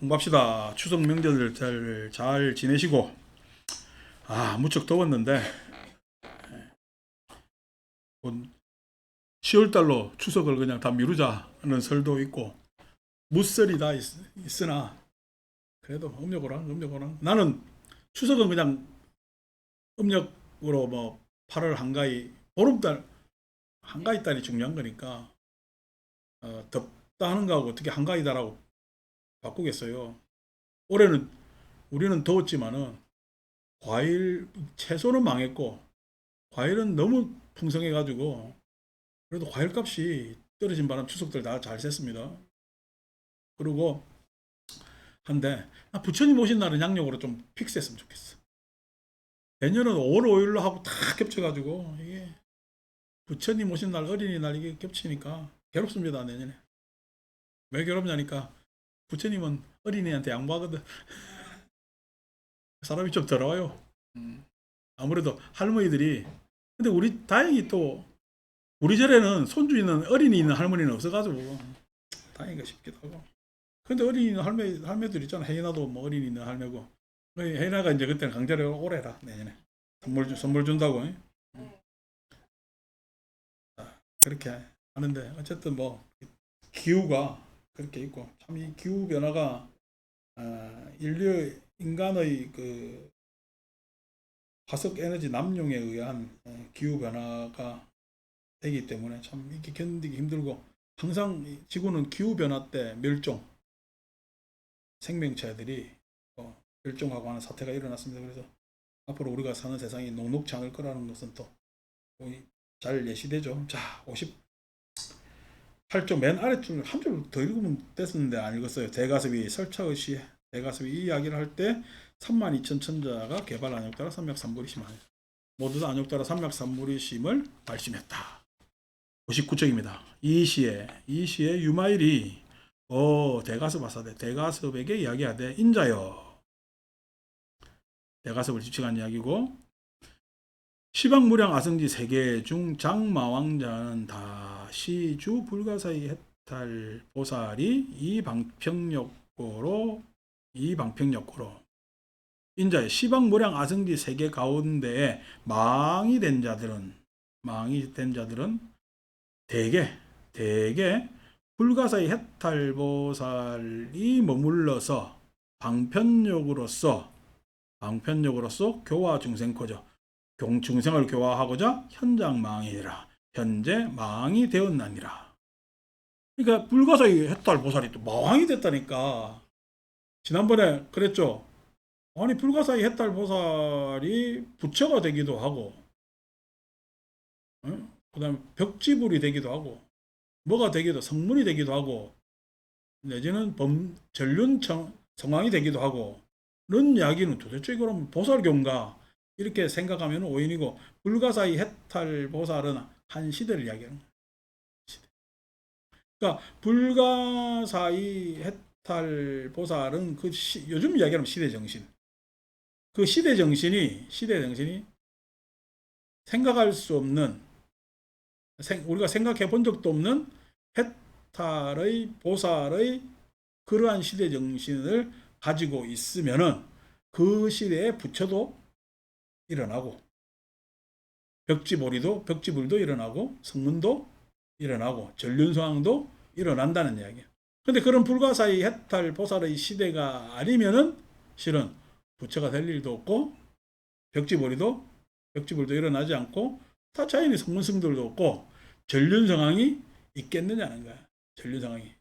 공부합시다. 추석 명절 잘 지내시고, 무척 더웠는데, 10월달로 추석을 그냥 다 미루자는 설도 있고, 무설이 다 있으나, 그래도 음력으로. 나는 추석은 그냥 음력으로 뭐 8월 한가위, 보름달, 한가위 달이 중요한 거니까, 덥다 하는 거하고 어떻게 한가위다라고 바꾸겠어요. 올해는, 우리는 더웠지만은, 채소는 망했고, 과일은 너무 풍성해가지고 그래도 과일 값이 떨어진 바람 추석들 다 잘 샜습니다. 그리고 한데 부처님 오신 날은 양력으로 좀 픽스했으면 좋겠어. 내년은 5월 5일로 하고 다 겹쳐가지고 이게 부처님 오신 날 어린이날 이게 겹치니까 괴롭습니다. 내년에 왜 괴롭냐니까 부처님은 어린이한테 양보하거든. 사람이 좀 더러워요. 아무래도 할머니들이 근데 우리 다행히 또 우리 절에는 손주 있는 어린이 있는 할머니는 없어가지고 다행인가 싶기도 하고. 근데 어린이 있는 할매들 있잖아. 혜인아도 뭐 어린이 있는 할매고. 혜인아가 이제 그때는 강제로 오래라 내년에 선물 준다고. 그렇게 하는데 어쨌든 뭐 기후가 그렇게 있고 참 이 기후 변화가 인간의 그 화석 에너지 남용에 의한 기후 변화가 되기 때문에 참 이렇게 견디기 힘들고 항상 지구는 기후 변화 때 생명체들이 멸종하고 하는 사태가 일어났습니다. 그래서 앞으로 우리가 사는 세상이 녹록지 않을 거라는 것은 또 잘 예시되죠. 자, 58쪽 맨 아래줄 한 줄 더 읽으면 됐었는데 안 읽었어요. 대가섭이 설차의시 대가섭이 이 이야기를 할 때 32,000 천자가 개발 안욕 따라 삼맥삼불이 심하니 모두 다 안욕 따라 삼맥삼불이 심을 발심했다. 59쪽입니다. 이 시에 유마일이 대가섭 아사대 대가섭에게 이야기하되 인자여 대가섭을 집칭한 이야기고 시방무량 아성지 세계 중 장마왕자는 다 시주 불가사의 해탈 보살이 이방평역고로 인자의 시방무량 아성지 세계 가운데에 망이 된 자들은 대개 불가사의 해탈 보살이 머물러서 방편력으로서 교화 중생코죠. 중생을 교화하고자 현장 망이라 현재 망이 되었나니라. 그러니까 불가사의 해탈 보살이 또 마왕이 됐다니까. 지난번에 그랬죠. 아니 불가사의 해탈 보살이 부처가 되기도 하고, 그다음에 벽지불이 되기도 하고, 뭐가 되기도 성문이 되기도 하고, 내지는 전륜 성왕이 되기도 하고, 이런 이야기는 도대체 그럼 보살교인가? 이렇게 생각하면 오인이고 불가사의 해탈 보살은 한 시대를 이야기하는 거예요. 시대. 그러니까 불가사의 해탈 보살은 요즘 이야기하면 시대 정신. 그 시대 정신이 생각할 수 없는 우리가 생각해 본 적도 없는 해탈의 보살의 그러한 시대 정신을 가지고 있으면은 그 시대에 부처도 일어나고 벽지불도 일어나고 성문도 일어나고 전륜성왕도 일어난다는 이야기예요. 근데 그런 불가사의 해탈 보살의 시대가 아니면은 실은 부처가 될 일도 없고 벽지불도 일어나지 않고 타차인의 성문승들도 없고 전륜성왕이 있겠느냐는 거야. 전륜성왕이.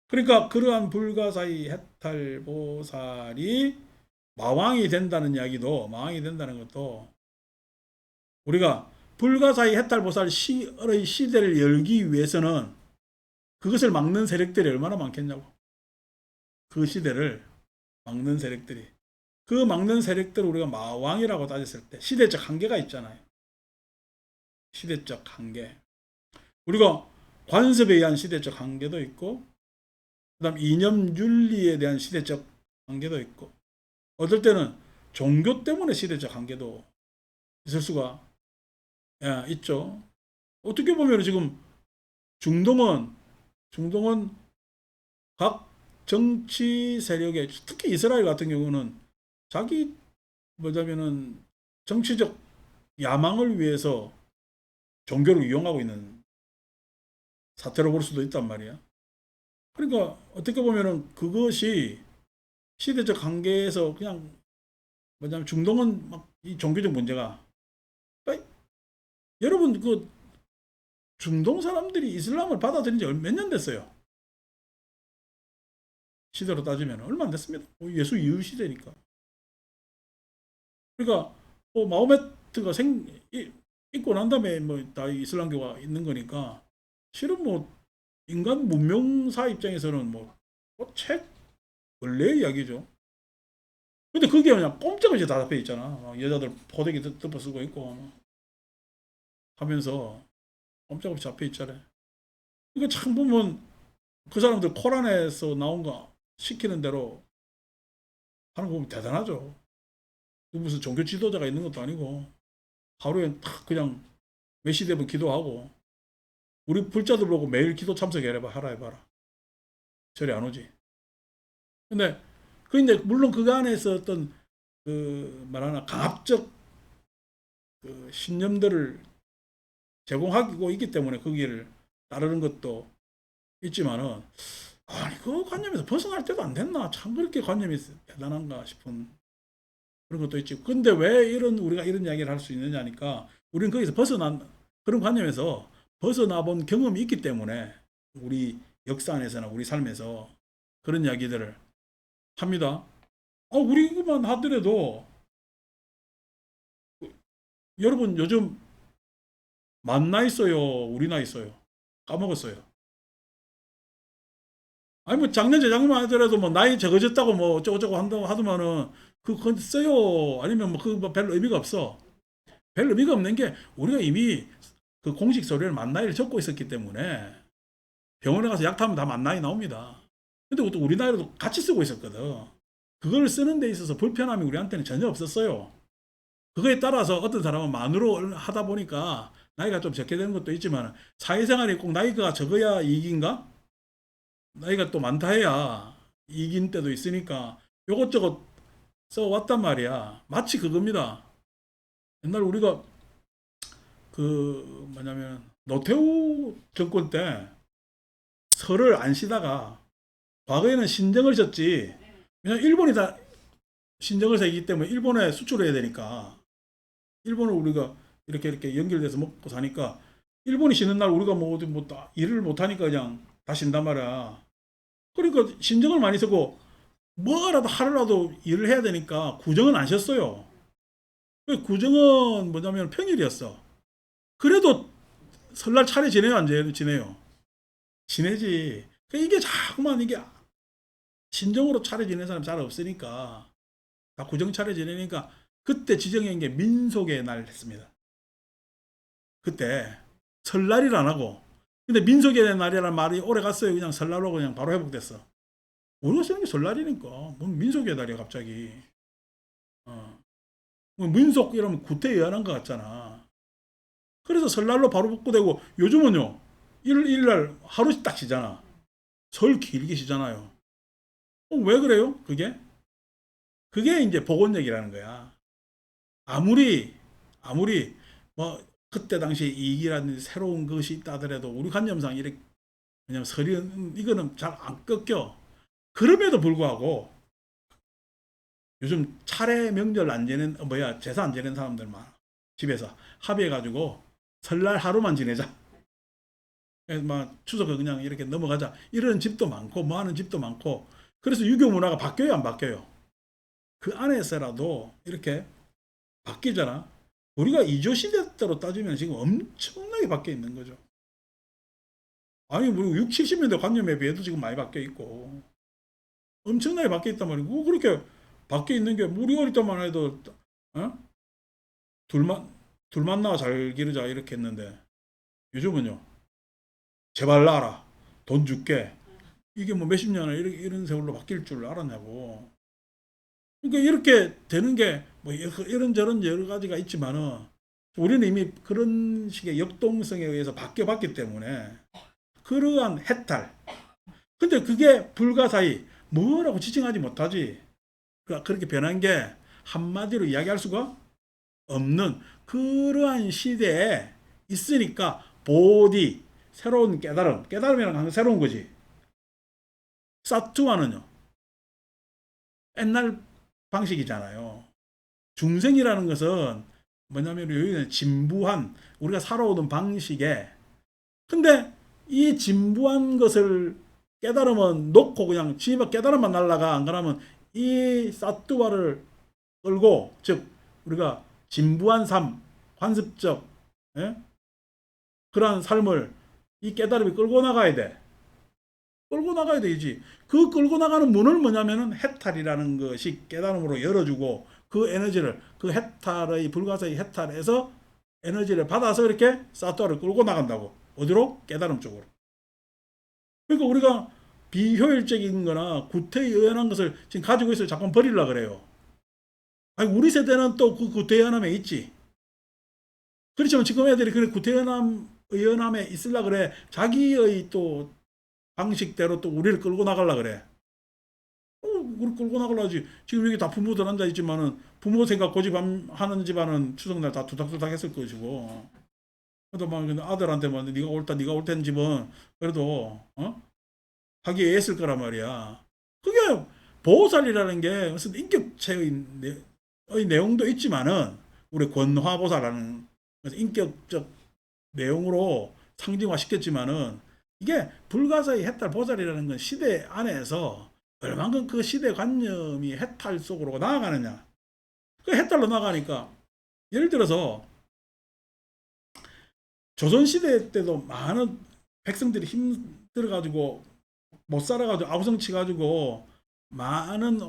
그러니까 그러한 불가사의 해탈 보살이 마왕이 된다는 것도 우리가 불가사의 해탈 보살의 시대를 열기 위해서는 그것을 막는 세력들이 얼마나 많겠냐고. 그 시대를 막는 세력들이. 그 막는 세력들을 우리가 마왕이라고 따졌을 때 시대적 한계가 있잖아요. 시대적 한계. 우리가 관습에 의한 시대적 한계도 있고, 그 다음 이념 윤리에 대한 시대적 한계도 있고, 어떨 때는 종교 때문에 시대적 한계도 있을 수가 있죠. 어떻게 보면 지금 중동은 각 정치 세력의, 특히 이스라엘 같은 경우는 자기 뭐냐면은 정치적 야망을 위해서 종교를 이용하고 있는 사태로 볼 수도 있단 말이야. 그러니까 어떻게 보면은 그것이 시대적 한계에서 그냥 뭐냐면 중동은 막 이 종교적 문제가, 그러니까 여러분 그 중동 사람들이 이슬람을 받아들인 지 몇 년 됐어요. 시대로 따지면 얼마 안 됐습니다. 예수 이후 시대니까. 그러니까 마호메트가 있고 난 다음에 뭐 다 이슬람교가 있는 거니까 실은 뭐 인간 문명사 입장에서는 뭐책 원래 이야기죠. 근데 그게 그냥 꼼짝없이 다 잡혀 있잖아. 여자들 포대기 덮어 쓰고 있고 하면서 꼼짝없이 잡혀 있잖아요. 이거 참 보면 그 사람들 코란에서 나온 거 시키는 대로 하는 거 보면 대단하죠. 무슨 종교 지도자가 있는 것도 아니고 하루에 탁 그냥 몇 시 되면 기도하고, 우리 불자들 보고 매일 기도 참석해라 하라 해봐라. 절이 안 오지. 근데 그 이제 물론 그 안에서 어떤 그 말하나 강압적 그 신념들을 제공하고 있기 때문에 거기를 따르는 것도 있지만은, 아니 그 관념에서 벗어날 때도 안 됐나, 참 그렇게 관념이 대단한가 싶은 그런 것도 있지. 근데 왜 우리가 이런 이야기를 할 수 있느냐니까, 우리는 거기서 벗어난 그런 관념에서 벗어나 본 경험이 있기 때문에 우리 역사 안에서나 우리 삶에서 그런 이야기들을 합니다. 우리만 하더라도 여러분 요즘 만나 있어요, 우리나 있어요? 까먹었어요. 아니 뭐 작년 재작년만 하더라도 뭐 나이 적어졌다고 뭐 어쩌고저쩌고 한다고 하더만은 그건 써요. 아니면 뭐 별로 의미가 없어. 별 의미가 없는 게, 우리가 이미 그 공식 서류를 만 나이를 적고 있었기 때문에 병원에 가서 약 타면 다 만 나이 나옵니다. 근데 그것도 우리 나이로도 같이 쓰고 있었거든. 그걸 쓰는 데 있어서 불편함이 우리한테는 전혀 없었어요. 그거에 따라서 어떤 사람은 만으로 하다 보니까 나이가 좀 적게 되는 것도 있지만, 사회생활이 꼭 나이가 적어야 이익인가? 나이가 또 많다 해야 이익인 때도 있으니까 요것저것 써왔단 말이야. 마치 그겁니다. 옛날 우리가 그 뭐냐면 노태우 정권 때 설을 안 쉬다가, 과거에는 신정을 졌지. 왜냐면 일본이 다 신정을 세기 때문에 일본에 수출해야 되니까, 일본을 우리가 이렇게 연결돼서 먹고 사니까, 일본이 쉬는 날 우리가 뭐 어디 일을 못 하니까 그냥 다 쉰단 말이야. 그러니까 신정을 많이 쓰고 뭐라도 하루라도 일을 해야 되니까 구정은 안 쉬었어요. 구정은 뭐냐면 평일이었어. 그래도 설날 차례 지내요, 안 지내요? 지내지. 이게 자꾸만 이게 신정으로 차례 지내는 사람 잘 없으니까 다 구정 차례 지내니까, 그때 지정한 게 민속의 날 했습니다. 그때 설날일 안 하고. 근데 민속의 날이라는 말이 오래 갔어요. 그냥 설날로 그냥 바로 회복됐어. 우리가 쓰는 게 설날이니까 뭔 민속의 날이야 갑자기. 뭐 민속 이러면 구태의연한 것 같잖아. 그래서 설날로 바로 복구되고, 요즘은요 1일 날 하루씩 딱 쉬잖아. 설 길게 쉬잖아요. 왜 그래요? 그게 이제 복원력이라는 거야. 아무리 뭐 그때 당시에 이익이라든지 새로운 것이 있다 하더라도 우리 관념상 이렇게, 왜냐면 설이 이거는 잘 안 꺾여. 그럼에도 불구하고 요즘 차례 명절 안 지낸 제사 안 지낸 사람들 많아. 집에서 합의해가지고 설날 하루만 지내자. 그래서 막 추석을 그냥 이렇게 넘어가자. 이런 집도 많고 뭐 하는 집도 많고. 그래서 유교 문화가 바뀌어요, 안 바뀌어요? 그 안에서라도 이렇게 바뀌잖아. 우리가 이조 시대 때로 따지면 지금 엄청나게 바뀌어 있는 거죠. 아니 뭐 6, 70년대 관념에 비해도 지금 많이 바뀌어 있고 엄청나게 바뀌어 있단 말이고, 그렇게 바뀌어 있는 게 우리 어릴 때만 해도 어? 둘만 둘만 나와 잘 기르자 이렇게 했는데, 요즘은요 제발 나라 돈 줄게, 이게 뭐 몇십 년을 이런 세월로 바뀔 줄 알았냐고. 그러니까 이렇게 되는 게 뭐 이런저런 여러 가지가 있지만은, 우리는 이미 그런 식의 역동성에 의해서 바뀌어봤기 때문에 그러한 해탈. 근데 그게 불가사의 뭐라고 지칭하지 못하지. 그렇게 변한 게 한마디로 이야기할 수가 없는 그러한 시대에 있으니까 보디, 새로운 깨달음이라는 건 새로운 거지. 사투와는요, 옛날 방식이잖아요. 중생이라는 것은 뭐냐면 여기는 진부한 우리가 살아오는 방식에, 근데 이 진부한 것을 깨달으면 놓고 그냥 지만 깨달음만 날라가. 안 그러면 이 사투와를 끌고, 즉 우리가 진부한 삶, 관습적, 예? 그러한 삶을 이 깨달음이 끌고 나가야 돼. 끌고 나가야 되지. 그 끌고 나가는 문을 뭐냐면은 해탈이라는 것이 깨달음으로 열어주고, 그 에너지를, 그 해탈의, 불가사의 해탈에서 에너지를 받아서 이렇게 사토를 끌고 나간다고. 어디로? 깨달음 쪽으로. 그러니까 우리가 비효율적인 거나 구태의연한 것을 지금 가지고 있어요. 자꾸 버리려고 그래요. 아니, 우리 세대는 또 그 구태의연함에 있지. 그렇지만 지금 애들이 그래 구태의연함에 있으려고 그래. 자기의 또 방식대로 또 우리를 끌고 나가려고 그래. 우리 끌고 나가려지. 지금 여기 다 부모들 앉아있지만은 부모 생각 고집하는 집안은 추석날 다 두닥두닥 했을 것이고. 그래도 막 아들한테 뭐 네가 옳다, 네가 옳다는 집은 그래도 하기에 애쓸 거란 말이야. 그게 보살이라는 게 무슨 인격체의 내용도 있지만은 우리 권화보살라는 인격적 내용으로 상징화 시켰지만은 이게 불가사의 해탈 보살이라는 건 시대 안에서 얼만큼 그 시대 관념이 해탈 속으로 나아가느냐. 그 해탈로 나가니까 예를 들어서 조선시대 때도 많은 백성들이 힘들어가지고 못 살아가지고 아우성치가지고 많은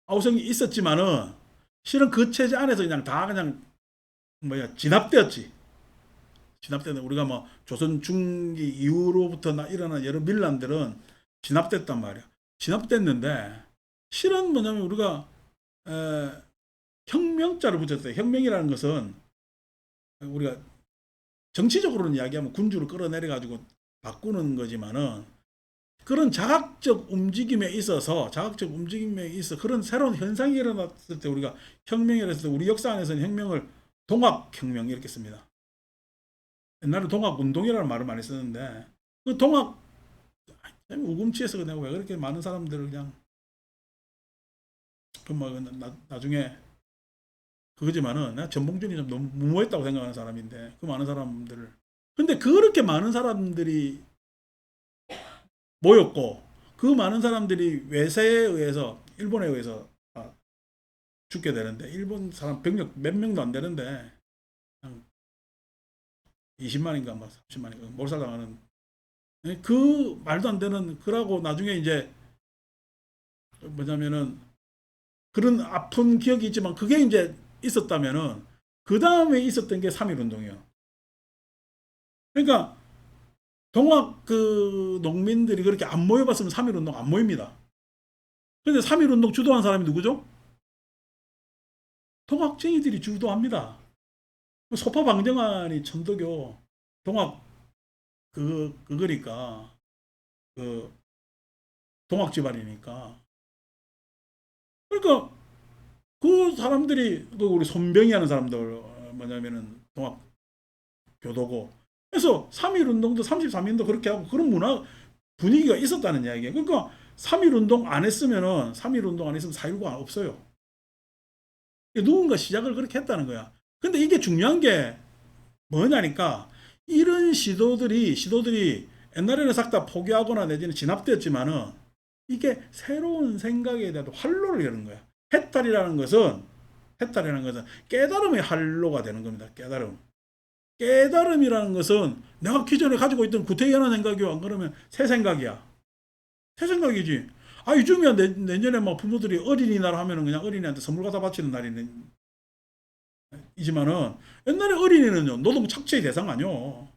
아우성이 있었지만은 실은 그 체제 안에서 그냥 다 그냥 진압되었지. 진압되는 우리가 뭐 조선 중기 이후로부터 일어난 여러 밀란들은 진압됐단 말이야. 진압됐는데 실은 뭐냐면 우리가 혁명자를 붙였어요. 혁명이라는 것은 우리가 정치적으로는 이야기하면 군주를 끌어내려가지고 바꾸는 거지만은 그런 자각적 움직임에 있어서 그런 새로운 현상이 일어났을 때 우리가 혁명이라 했을 때 우리 역사 안에서는 혁명을 동학혁명 이렇게 씁니다. 옛날에 동학운동이라는 말을 많이 쓰는데 그 동학 우금치에서 그냥 왜 그렇게 많은 사람들을 그냥 그뭐 나중에 그거지만은 나 전봉준이 좀 너무 무모했다고 생각하는 사람인데 그 많은 사람들을 근데 그렇게 많은 사람들이 모였고 그 많은 사람들이 외세에 의해서 일본에 의해서 죽게 되는데 일본 사람 병력 몇 명도 안 되는데 20만인가 막 30만인가 몰살당하는 그 말도 안 되는 그러고 나중에 이제 뭐냐면은 그런 아픈 기억이 있지만 그게 이제 있었다면은 그 다음에 있었던 게 3.1운동이에요. 그러니까 동학 그 농민들이 그렇게 안 모여봤으면 3.1운동 안 모입니다. 근데 3.1운동 주도한 사람이 누구죠? 동학쟁이들이 주도합니다. 소파방정환이 천도교 동학 그거니까 그 동학 집안이니까 그러니까 그 사람들이 그 우리 손병희 하는 사람들 뭐냐면은 동학 교도고 그래서 3.1운동도 33인도 그렇게 하고 그런 문화 분위기가 있었다는 이야기예요. 그러니까 3.1운동 안 했으면은 3.1운동 안 했으면 4.19 없어요. 누군가 시작을 그렇게 했다는 거야. 근데 이게 중요한 게 뭐냐니까 이런 시도들이 옛날에는 싹 다 포기하거나 내지는 진압되었지만은 이게 새로운 생각에 대한 활로를 여는 거야. 해탈이라는 것은 깨달음의 활로가 되는 겁니다. 깨달음이라는 것은 내가 기존에 가지고 있던 구태연한 생각이요. 안 그러면 새 생각이야. 새 생각이지. 아, 요즘이야 내년에 뭐 부모들이 어린이날 하면은 그냥 어린이한테 선물 갖다 바치는 날이지만은 옛날에 어린이는요 노동 착취의 대상 아니요.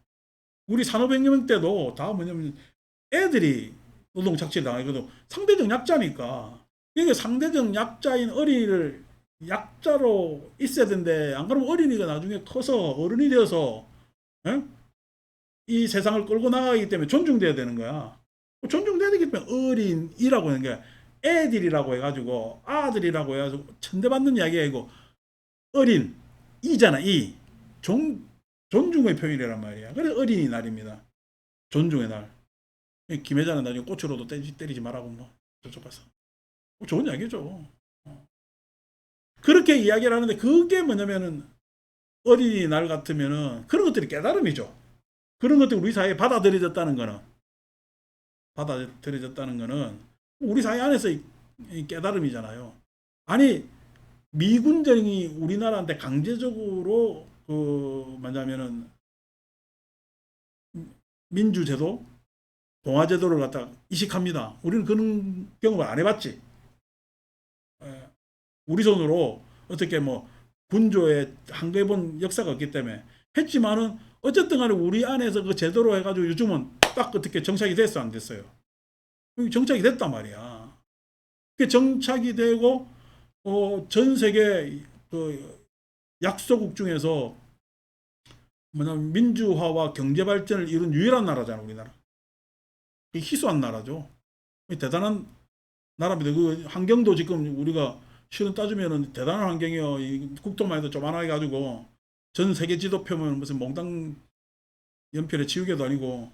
우리 산업혁명 때도 다 뭐냐면 애들이 노동 착취를 당하거든. 상대적 약자니까. 이게 상대적 약자인 어린이를 약자로 있어야 된대. 안 그러면 어린이가 나중에 커서 어른이 되어서 에? 이 세상을 끌고 나가기 때문에 존중돼야 되는 거야. 존중돼야 되기 때문에 어린이라고 하는 게 애들이라고 해가지고 아들이라고 해가지고 천대받는 이야기가 아니고 어린 이잖아. 이 존중의 표현이란 말이야. 그래서 어린이날입니다. 존중의 날. 김혜자는 나중에 꽃으로도 때리지 말라고 뭐 저쪽 가서 좋은 이야기죠. 그렇게 이야기를 하는데 그게 뭐냐면은 어린이날 같으면은 그런 것들이 깨달음이죠. 그런 것들이 우리 사회에 받아들여졌다는 거는 우리 사회 안에서 이 깨달음이잖아요. 아니 미군정이 우리나라한테 강제적으로 그 뭐냐면은 민주제도, 동아제도를 갖다 이식합니다. 우리는 그런 경험을 안 해봤지. 우리 손으로 어떻게 뭐 군조에 한거해본 역사가 없기 때문에 했지만은 어쨌든 간에 우리 안에서 그 제도로 해가지고 요즘은 딱 어떻게 정착이 됐어 안 됐어요? 정착이 됐단 말이야. 그 정착이 되고 전 세계 그 약소국 중에서 뭐냐면 민주화와 경제 발전을 이룬 유일한 나라잖아 우리나라. 희소한 나라죠. 대단한 나라입니다. 그 환경도 지금 우리가 실은 따지면은 대단한 환경이요. 이 국토만 해도 조만하게 가지고 전 세계 지도 펴면 무슨 몽땅 연필에 지우개도 아니고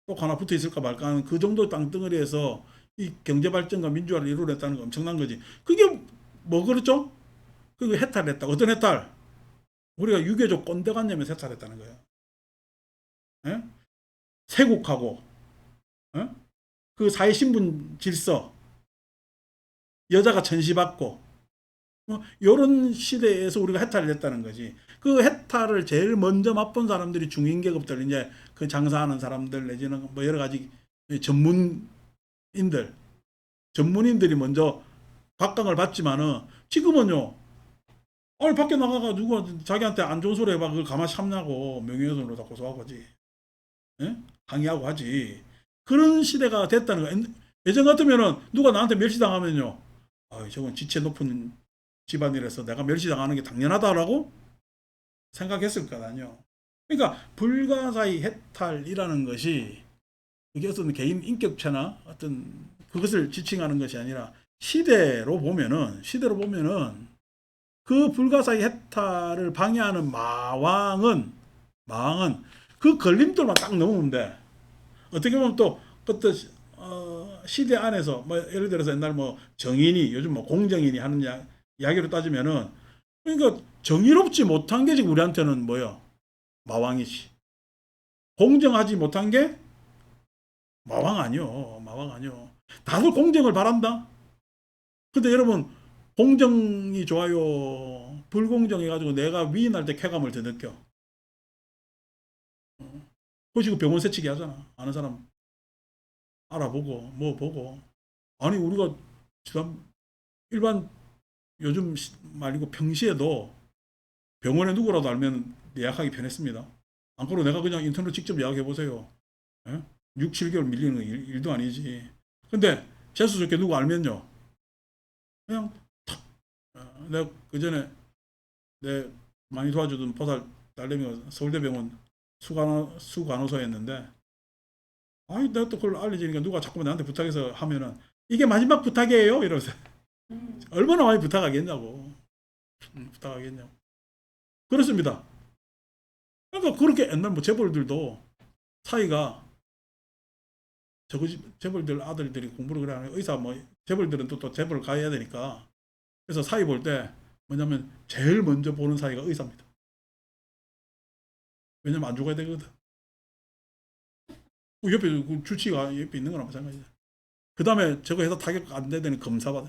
꼭 하나 붙어 있을까 말까 하는 그 정도 땅덩어리에서 이 경제 발전과 민주화를 이루어냈다는 거 엄청난 거지. 그게 뭐 그렇죠? 그게 해탈했다. 어떤 해탈? 우리가 유교적 꼰대관념에서 해탈했다는 거예요. 예? 세국하고 그 사회신분 질서, 여자가 천시받고 이런 시대에서 우리가 해탈을 했다는 거지. 그 해탈을 제일 먼저 맛본 사람들이 중인계급들, 이제 그 장사하는 사람들 내지는 뭐 여러 가지 전문인들, 전문인들이 먼저 각광을 받지만은 지금은요. 아니 밖에 나가가 누가 자기한테 안 좋은 소리 해봐 그걸 가만히 참냐고 명예훼손으로 다 고소하고 하지. 예? 항의하고 하지. 그런 시대가 됐다는 거. 예전 같으면은 누가 나한테 멸시당하면요. 아, 저건 지체 높은 집안이라서 내가 멸시당하는 게 당연하다라고 생각했을 거아니요. 그러니까 불가사의 해탈이라는 것이 그게 어떤 개인 인격체나 어떤 그것을 지칭하는 것이 아니라 시대로 보면은 그 불가사의 해탈을 방해하는 마왕은 그 걸림돌만 딱 넘으면 돼. 어떻게 보면 또 어떤 시대 안에서 뭐 예를 들어서 옛날 뭐 정인이 요즘 뭐 공정인이 하는 이야기로 따지면은 그러니까 정의롭지 못한 게 지금 우리한테는 뭐야? 마왕이지. 공정하지 못한 게 마왕 아니요. 마왕 아니요. 다들 공정을 바란다. 근데 여러분 공정이 좋아요. 불공정해가지고 내가 위인할 때 쾌감을 더 느껴. 그거 지금 병원 새치기 하잖아. 아는 사람 알아보고 뭐 보고. 아니 우리가 지금 일반 요즘 말고 평시에도 병원에 누구라도 알면 예약하기 편했습니다. 안 그러고 내가 그냥 인터넷 직접 예약해 보세요. 예? 6, 7개월 밀리는 거 일도 아니지. 근데 재수 좋게 누구 알면요. 그냥 내가 그 전에 내 많이 도와주던 보살 딸내미가 서울대병원 수간호사였는데 아니 내가 또 그걸 알려주니까 누가 자꾸 나한테 부탁해서 하면은 이게 마지막 부탁이에요 이러면서 얼마나 많이 부탁하겠냐고 부탁하겠냐고 그렇습니다. 그러니까 그렇게 옛날 뭐 재벌들도 사이가 저거 재벌들 아들들이 공부를 그래 하는 의사 뭐 재벌들은 또 재벌을 가야 되니까 그래서 사이 볼 때 뭐냐면 제일 먼저 보는 사이가 의사입니다. 왜냐면 안 죽어야 되거든. 그 옆에 그 주치가 옆에 있는 거랑 마찬가지야. 그 다음에 저거 해서 타격 안 되는 검사 받아.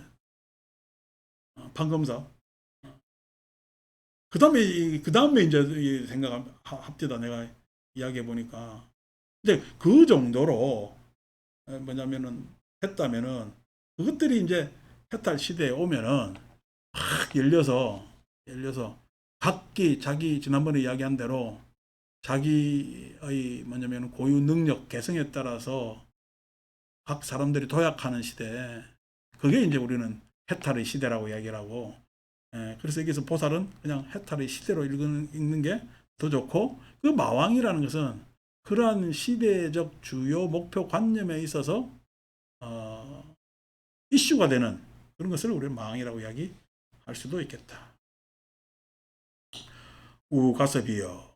판검사. 그 다음에 이제 생각 합디다 내가 이야기해 보니까. 이제 그 정도로 뭐냐면은 했다면은 그것들이 이제 해탈 시대에 오면은 막 열려서 각기 자기 지난번에 이야기한 대로 자기의 뭐냐면 고유 능력 개성에 따라서 각 사람들이 도약하는 시대. 그게 이제 우리는 해탈의 시대라고 이야기를 하고 그래서 여기서 보살은 그냥 해탈의 시대로 읽는 게 더 좋고 그 마왕이라는 것은 그러한 시대적 주요 목표 관념에 있어서 이슈가 되는 그런 것을 우리는 망이라고 이야기할 수도 있겠다. 우가섭이여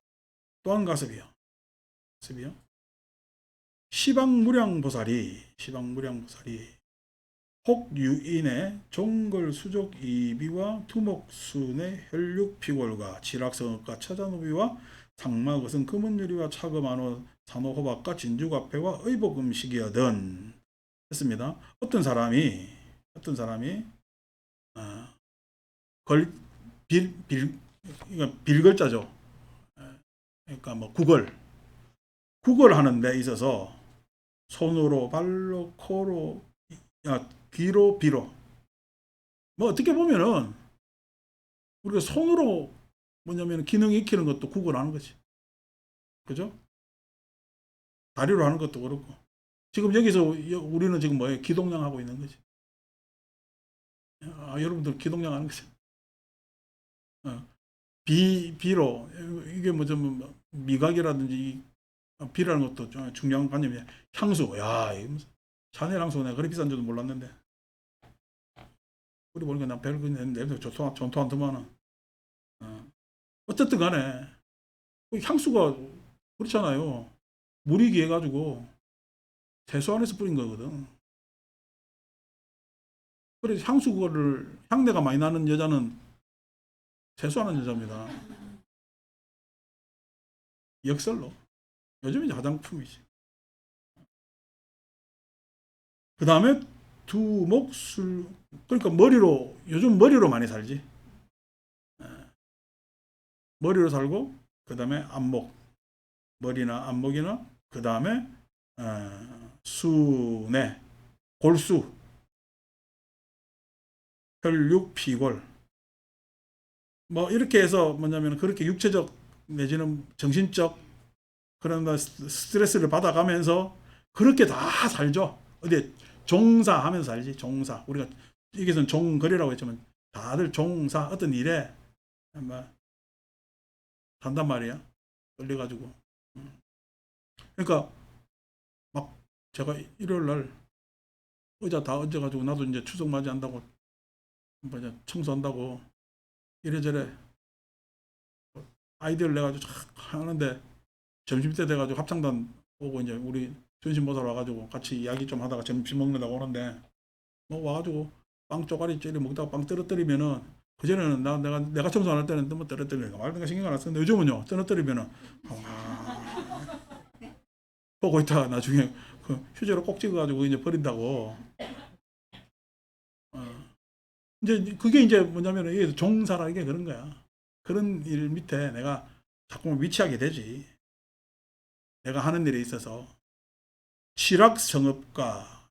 또한 가섭이여 시방무량보살이 혹유인의 종걸수족 이비와 투목순의 혈육피골과 지락성업과 처자노비와 상마것은 금은유리와 차거만호 산호호박과 진주과패와 의복음식이여든 했습니다. 어떤 사람이 빌글자죠. 그러니까 뭐 구걸하는 데 있어서 손으로 발로 코로 귀로 비로 뭐 어떻게 보면은 우리가 손으로 뭐냐면 기능 익히는 것도 구걸하는 거지. 그죠? 다리로 하는 것도 그렇고. 지금 여기서 우리는 지금 뭐예요? 기동량 하고 있는 거지. 여러분들 기동량 하는 거지. 비로 이게 뭐 좀 미각이라든지 비라는 것도 중요한 관념이야. 향수. 야, 이거 샤넬 향수 내가 그리 비싼 줄도 몰랐는데. 우리 보니까 난 별거 있는데 전투한 더만은. 어쨌든 간에 향수가 그렇잖아요. 물이 기해가지고 채소 안에서 뿌린 거거든. 그래서 향수 그거를 향내가 많이 나는 여자는 세수하는 여자입니다. 역설로. 요즘 이제 화장품이지. 그 다음에 두목술, 그러니까 요즘 머리로 많이 살지. 머리로 살고, 그 다음에 안목, 머리나 안목이나, 그 다음에 수내, 골수, 혈육, 피골. 뭐 이렇게 해서 뭐냐면 그렇게 육체적 내지는 정신적 그런 스트레스를 받아가면서 그렇게 다 살죠. 어디 종사하면서 살지. 종사. 우리가 여기서는 종거리라고 했지만 다들 종사 어떤 일에 뭐 산단 말이야. 끌려가지고. 그러니까 막 제가 일요일 날 의자 다 얹어가지고 나도 이제 추석 맞이한다고 뭐냐 청소한다고 이래저래 아이디어를 내가지고 하는데 점심때 돼가지고 합창단 오고 이제 우리 전신보살 와가지고 같이 이야기 좀 하다가 점심 먹는다고 오는데 뭐 와가지고 빵 쪼가리 찌리 먹다가 빵 떨어뜨리면은 그전에는 내가 청소 안 할 때는 뭐 떨어뜨리니까 말든가 신경 안 썼는데 요즘은요 떨어뜨리면은 보고 있다가 나중에 그 휴지로 꼭 찍어가지고 이제 버린다고. 이제 그게 이제 뭐냐면 이게 종사라는 게 그런 거야. 그런 일 밑에 내가 자꾸 위치하게 되지. 내가 하는 일에 있어서 실학성업가.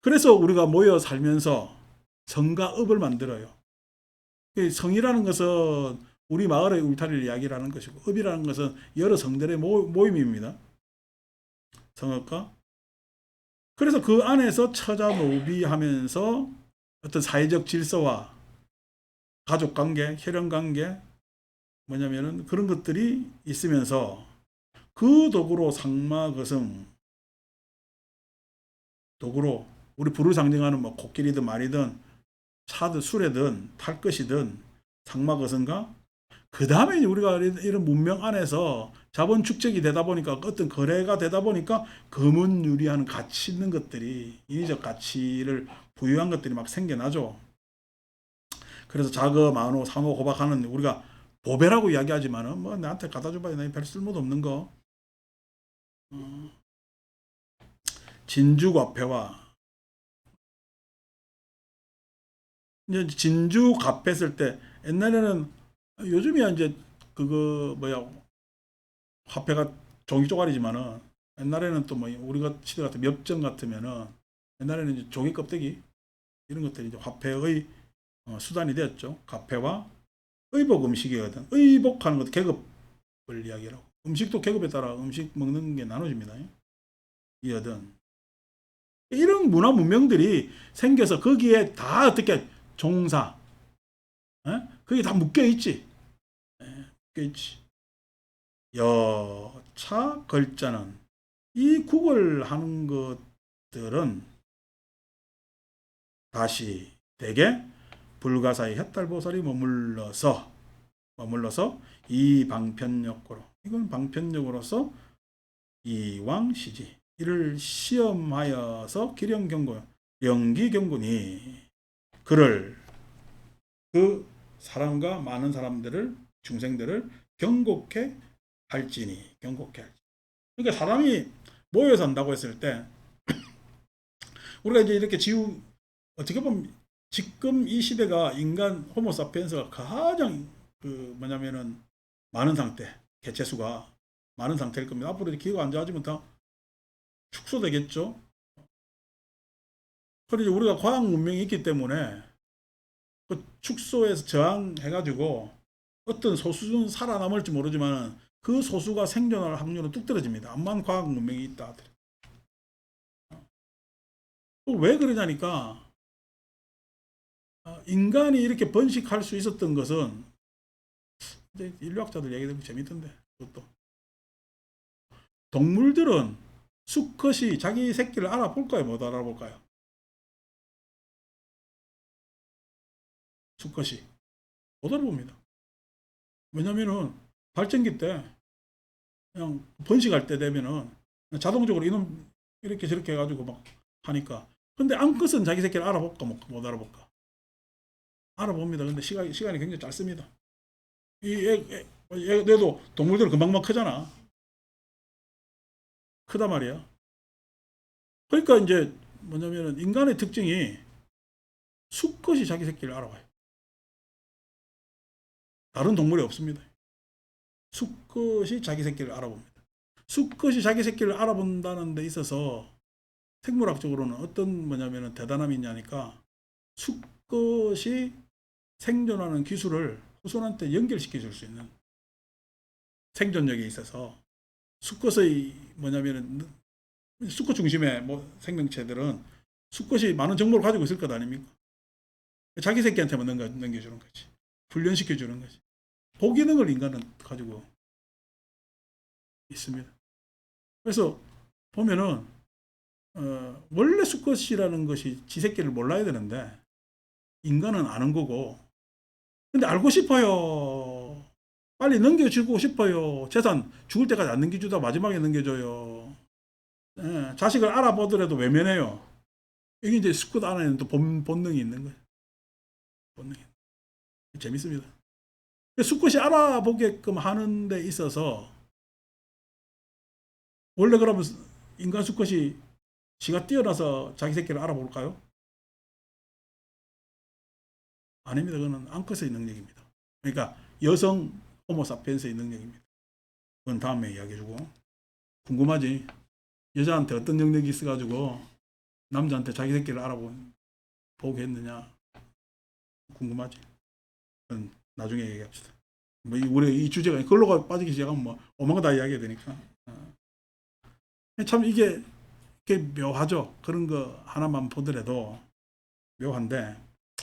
그래서 우리가 모여 살면서 성과 업을 만들어요. 성이라는 것은 우리 마을의 울타리를 이야기하는 것이고 업이라는 것은 여러 성들의 모임입니다. 성업가. 그래서 그 안에서 처자노비하면서 어떤 사회적 질서와 가족관계, 혈연관계 뭐냐면은 그런 것들이 있으면서 그 도구로 상마거성 도구로 우리 부를 상징하는 뭐 코끼리든 말이든 차든 술에든 탈 것이든 상마거성과 그 다음에 우리가 이런 문명 안에서 자본 축적이 되다 보니까 어떤 거래가 되다 보니까 금은유리하는 가치 있는 것들이 인위적 가치를 부유한 것들이 막 생겨나죠. 그래서 자거, 만호, 상호, 호박하는 우리가 보배라고 이야기하지만은 뭐 나한테 갖다 줘봐야 별 쓸모도 없는 거. 진주과패와 이제 진주갑 했을 때 옛날에는 요즘이야 이제 그거 뭐야 화폐가 종이 쪼가리지만은 옛날에는 또 뭐 우리가 시대 같은 엽전 같으면은 옛날에는 이제 종이 껍데기 이런 것들이 이제 화폐의 수단이 되었죠. 가패와 의복 음식이거든. 의복하는 것도 계급을 이야기하고 음식도 계급에 따라 음식 먹는 게 나눠집니다. 이어든 이런 문화 문명들이 생겨서 거기에 다 어떻게 종사, 그게 다 묶여 있지. 묶여 있지. 여차 걸자는 이 구걸하는 것들은 다시 대개 불가사의 햇달보살이 머물러서 이 방편력으로 이건 방편력으로서 이왕시지 이를 시험하여서 기령경고 영기경곤이 그를 그 사람과 많은 사람들을 중생들을 경곡해 할지니 경곡해 할지. 그러니까 사람이 모여 산다고 했을 때 우리가 이제 이렇게 어떻게 보면 지금 이 시대가 인간 호모사피엔스가 가장 그 뭐냐면은 많은 상태 개체수가 많은 상태일 겁니다. 앞으로 기후가 안 좋아지면 더 축소되겠죠. 그리고 우리가 과학 문명이 있기 때문에 그 축소에서 저항해가지고 어떤 소수는 살아남을지 모르지만 그 소수가 생존할 확률은 뚝 떨어집니다. 암만 과학 문명이 있다 하더라도. 왜 그러냐니까 인간이 이렇게 번식할 수 있었던 것은 이제 인류학자들 얘기 들으면 재밌던데 그것도 동물들은 수컷이 자기 새끼를 알아볼까요? 못 알아볼까요? 수컷이 못 알아봅니다. 왜냐면은 발전기 때 그냥 번식할 때 되면은 자동적으로 이놈 이렇게 저렇게 해가지고 막 하니까 근데 암컷은 자기 새끼를 알아볼까 못 알아볼까 알아봅니다. 근데 시간이 굉장히 짧습니다. 얘도 동물들은 금방만 크잖아. 크단 말이야. 그러니까 이제 뭐냐면은 인간의 특징이 수컷이 자기 새끼를 알아봐요. 다른 동물이 없습니다. 수컷이 자기 새끼를 알아봅니다. 수컷이 자기 새끼를 알아본다는 데 있어서 생물학적으로는 어떤 뭐냐면은 대단함이 있냐니까 수컷이 생존하는 기술을 후손한테 연결시켜 줄 수 있는 생존력에 있어서 수컷의 뭐냐면은 수컷 중심의 뭐 생명체들은 수컷이 많은 정보를 가지고 있을 것 아닙니까? 자기 새끼한테만 넘겨주는 거지. 훈련시켜주는 거지. 고기능을 인간은 가지고 있습니다. 그래서 보면은 원래 수컷이라는 것이 지 새끼를 몰라야 되는데 인간은 아는 거고 근데 알고 싶어요. 빨리 넘겨주고 싶어요. 재산 죽을 때까지 안 넘겨주다 마지막에 넘겨줘요. 예, 자식을 알아보더라도 외면해요. 이게 이제 수컷 안에는 또 본능이 있는 거예요. 본능이. 재밌습니다. 수컷이 알아보게끔 하는 데 있어서 원래 그러면 인간 수컷이 지가 뛰어나서 자기 새끼를 알아볼까요? 아닙니다. 그거는 암컷의 능력입니다. 그러니까 여성 호모사피엔스의 능력입니다. 그건 다음에 이야기해주고. 궁금하지? 여자한테 어떤 능력이 있어가지고 남자한테 자기 새끼를 알아보게 했느냐? 궁금하지? 그건 나중에 얘기합시다. 뭐 우리 이 주제가 그걸로 빠지기 시작하면 뭐 오만 거 다 이야기해야 되니까. 참 이게 묘하죠. 그런 거 하나만 보더라도 묘한데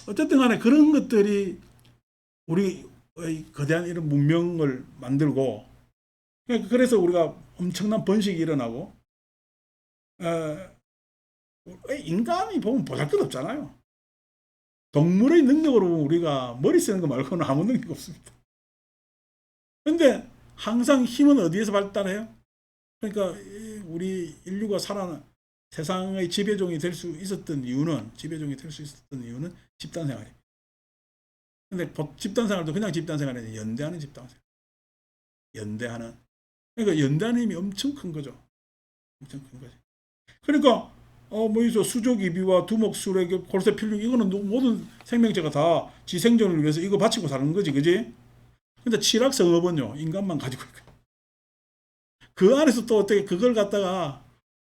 어쨌든 간에 그런 것들이 우리의 거대한 이런 문명을 만들고 그래서 우리가 엄청난 번식이 일어나고 인간이 보면 보잘것 없잖아요. 동물의 능력으로 우리가 머리 쓰는 거 말고는 아무 능력 없습니다. 근데 항상 힘은 어디에서 발달해요? 그러니까 우리 인류가 세상의 지배종이 될 수 있었던 이유는 집단 생활이에요. 근데 집단 생활도 그냥 집단 생활이 아니라 연대하는 집단 생활. 연대하는. 그러니까 연대하는 힘이 엄청 큰 거죠. 엄청 큰 거지. 그러니까 뭐 이서 수족 이비와 두목 수레 골세 필름 이거는 모든 생명체가 다 지 생존을 위해서 이거 바치고 사는 거지, 그지? 근데 칠학성업은요 인간만 가지고 있고 그 안에서 또 어떻게 그걸 갖다가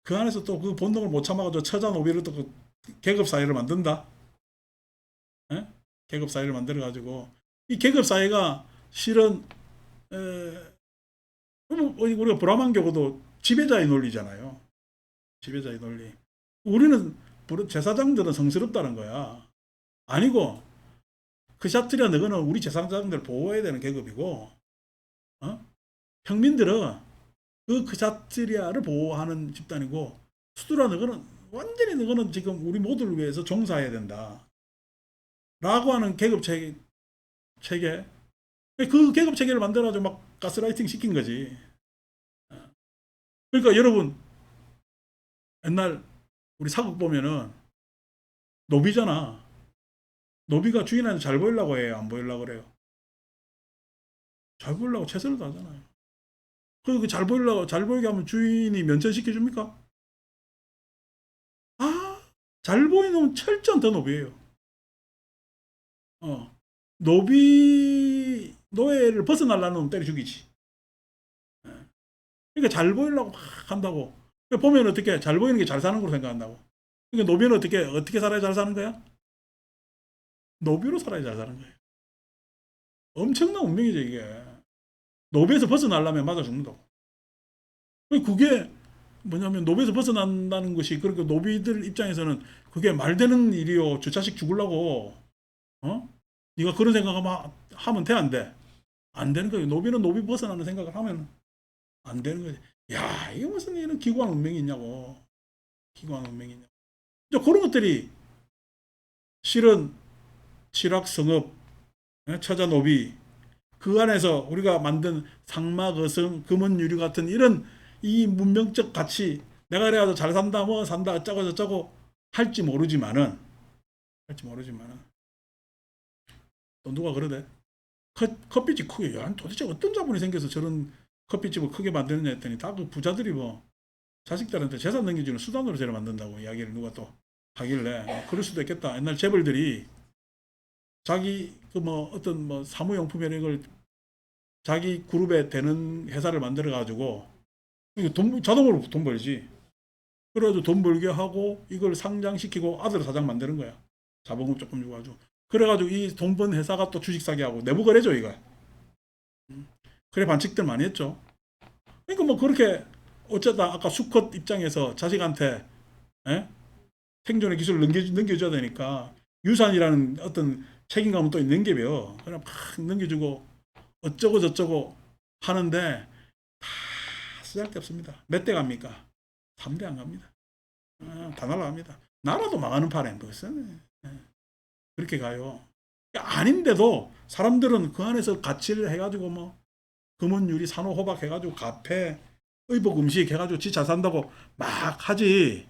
그 안에서 또 그 본능을 못 참아가지고 처자노비를 또 그 계급 사회를 만든다. 에? 계급 사회를 만들어 가지고 이 계급 사회가 실은 우리가 브라만교고도 지배자의 논리잖아요. 지배자의 논리. 우리는 제사장들은 성스럽다는 거야. 아니고 그 샤트리아 너는 우리 제사장들 보호해야 되는 계급이고, 어? 평민들은 그 크샤트리아를 보호하는 집단이고, 수두라 너거는 완전히 너거는 지금 우리 모두를 위해서 종사해야 된다 라고 하는 계급 체계, 그 계급 체계를 만들어가지고 막 가스라이팅 시킨 거지. 그러니까 여러분, 옛날 우리 사극 보면은 노비잖아. 노비가 주인한테 잘 보이려고 해요, 안 보이려고 그래요? 잘 보이려고 최선을 다하잖아요. 그 잘 보이려고, 잘 보이게 하면 주인이 면천시켜 줍니까? 아, 잘 보이는 철저한 더 노비예요. 노비 노예를 벗어나려는 놈 때려 죽이지. 그러니까 잘 보이려고 막 한다고. 보면 어떻게 잘 보이는 게 잘 사는 걸로 생각한다고. 그러니까 노비는 어떻게 살아야 잘 사는 거야? 노비로 살아야 잘 사는 거예요. 엄청난 운명이죠, 이게. 노비에서 벗어나려면 맞아 죽는다고. 그게 뭐냐면 노비에서 벗어난다는 것이, 그러니까 노비들 입장에서는 그게 말되는 일이요. 저 자식 죽으려고. 네가 그런 생각하면 돼, 안 돼? 안 되는 거예요. 노비는 노비 벗어나는 생각을 하면 안 되는 거지. 야, 이게 무슨 이런 기구한 운명이 있냐고. 기구한 운명이 있냐고. 이제 그런 것들이 실은 칠학성업, 처자 노비, 그 안에서 우리가 만든 상마거성, 금은유리 같은 이런 이 문명적 가치, 내가 그래가지고 잘 산다, 뭐 산다, 어쩌고 저쩌고 할지 모르지만은, 또 누가 그러대? 커피집 크게, 야, 도대체 어떤 자본이 생겨서 저런 커피집을 크게 만드느냐 했더니 다 그 부자들이 뭐 자식들한테 재산 넘겨주는 수단으로 저를 만든다고 이야기를 누가 또 하길래, 그럴 수도 있겠다. 옛날 재벌들이 자기 그 뭐 어떤 뭐 사무용품 이런 걸 자기 그룹에 되는 회사를 만들어 가지고 자동으로 돈 벌지. 그래가지고 돈 벌게 하고 이걸 상장시키고 아들 사장 만드는 거야. 자본금 조금 주고. 그래가지고 이 돈 번 회사가 또 주식 사게 하고 내부 거래죠, 이거. 그래 반칙들 많이 했죠. 그러니까 뭐 그렇게 어쩌다 아까 수컷 입장에서 자식한테, 에? 생존의 기술을 넘겨줘야 되니까 유산이라는 어떤 책임감은 또 있는 게요. 그냥 막 넘겨주고 어쩌고 저쩌고 하는데 다 쓰잘데없습니다. 몇 대 갑니까? 3대 안 갑니다. 다 날아갑니다. 나라도 망하는 판에 무슨 그렇게 가요. 아닌데도 사람들은 그 안에서 가치를 해가지고 뭐 금은유리 산호호박 해가지고 카페 의복 음식 해가지고 지 잘 산다고 막 하지.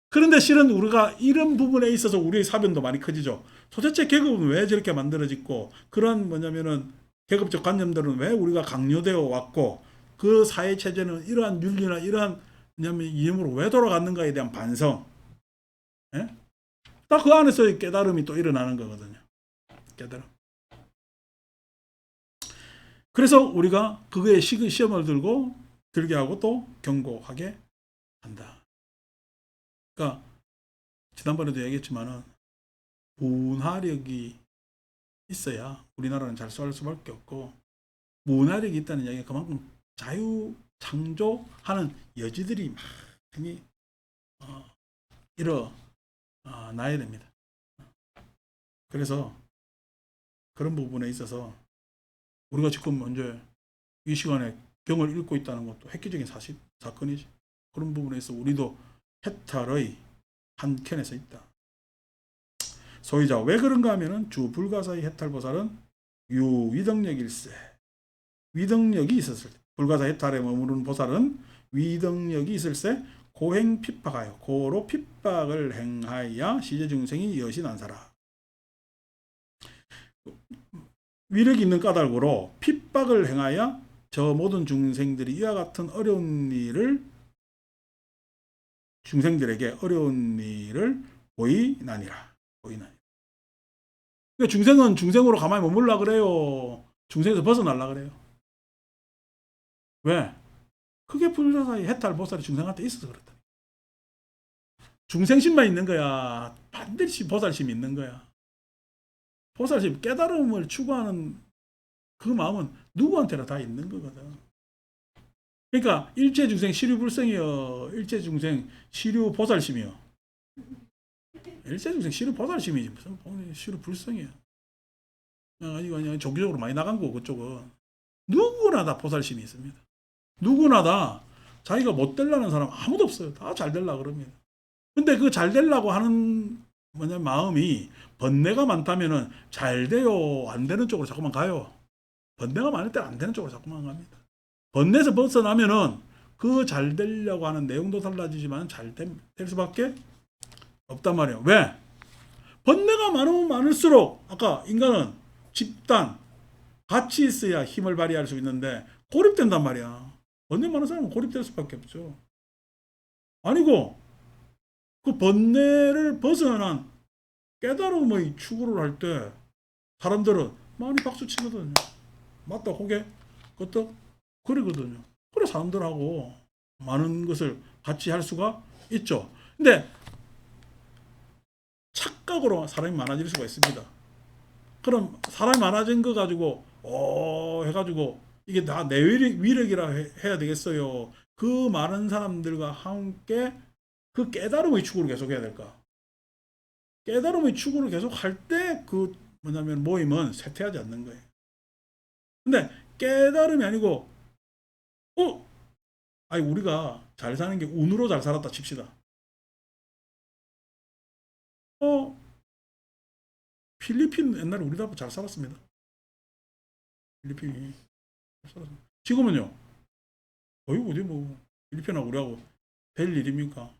그런데 실은 우리가 이런 부분에 있어서 우리의 사변도 많이 커지죠. 도대체 계급은 왜 저렇게 만들어졌고, 그런 뭐냐면은 계급적 관념들은 왜 우리가 강요되어 왔고, 그 사회 체제는 이러한 윤리나 이러한 뭐냐면 이념으로 왜 돌아갔는가에 대한 반성. 예? 딱 그 안에서의 깨달음이 또 일어나는 거거든요. 깨달음. 그래서 우리가 그거에 시험을 들게 하고 또 경고하게 한다. 그러니까 지난번에도 얘기했지만은 문화력이 있어야 우리나라는 잘 살 수밖에 없고, 문화력이 있다는 이야기가 그만큼 자유 창조하는 여지들이 많이 일어나야 됩니다. 그래서 그런 부분에 있어서 우리가 지금 먼저 이 시간에 경을 읽고 있다는 것도 획기적인 사건이지. 그런 부분에서 우리도 해탈의 한 켠에서 있다. 소위자 왜 그런가 하면은 주 불가사의 해탈보살은 유위덕력일세. 위덕력이 있었을 때, 불가사 해탈에 머무르는 보살은 위덕력이 있을세 고행 핍박하여 고로 핍박을 행하여 시제중생이 여시 난사라. 위력이 있는 까닭으로 핍박을 행하여 저 모든 중생들이 이와 같은 중생들에게 어려운 일을 보이나니라. 그러니까 중생은 중생으로 가만히 머물라 그래요. 중생에서 벗어나려 그래요. 왜? 그게 불가사의 해탈 보살이 중생한테 있어서 그렇다. 중생심만 있는 거야. 반드시 보살심이 있는 거야. 보살심, 깨달음을 추구하는 그 마음은 누구한테나 다 있는 거거든. 그러니까 일체중생 시류불성이요. 일체중생 시류보살심이요. 일체중생 시류보살심이지 무슨 시류불성이야. 아니 종교적으로 많이 나간 거 그쪽은. 누구나 다 보살심이 있습니다. 누구나 다 자기가 못 되려는 사람 아무도 없어요. 다 잘 되려고 그럽니다. 근데 그 잘 되려고 하는 뭐냐 마음이 번뇌가 많다면은 잘 돼요 안 되는 쪽으로 자꾸만 가요. 번뇌가 많을 때는 안 되는 쪽으로 자꾸만 갑니다. 번뇌에서 벗어나면은 그 잘 되려고 하는 내용도 달라지지만 잘 될 수밖에 없단 말이에요. 왜? 번뇌가 많으면 많을수록 아까 인간은 집단 같이 있어야 힘을 발휘할 수 있는데 고립된단 말이야. 번뇌 많은 사람은 고립될 수밖에 없죠. 아니고 그 번뇌를 벗어난 깨달음의 추구를 할 때 사람들은 많이 박수 치거든요. 맞다 고개 끄덕 그러거든요. 그래 사람들하고 많은 것을 같이 할 수가 있죠. 근데 착각으로 사람이 많아질 수가 있습니다. 그럼 사람이 많아진 거 가지고 해가지고 이게 다 내 위력이라 해야 되겠어요. 그 많은 사람들과 함께 그 깨달음의 추구를 계속 해야 될까? 깨달음의 추구를 계속 할 때 그 뭐냐면 모임은 쇠퇴하지 않는 거예요. 근데 깨달음이 아니고 아니 우리가 잘 사는 게 운으로 잘 살았다 칩시다. 어 필리핀 옛날에 우리나라 잘 살았습니다. 필리핀이 잘 살았습니다. 지금은요. 거의 어디 뭐 필리핀하고 우리하고 별 일입니까?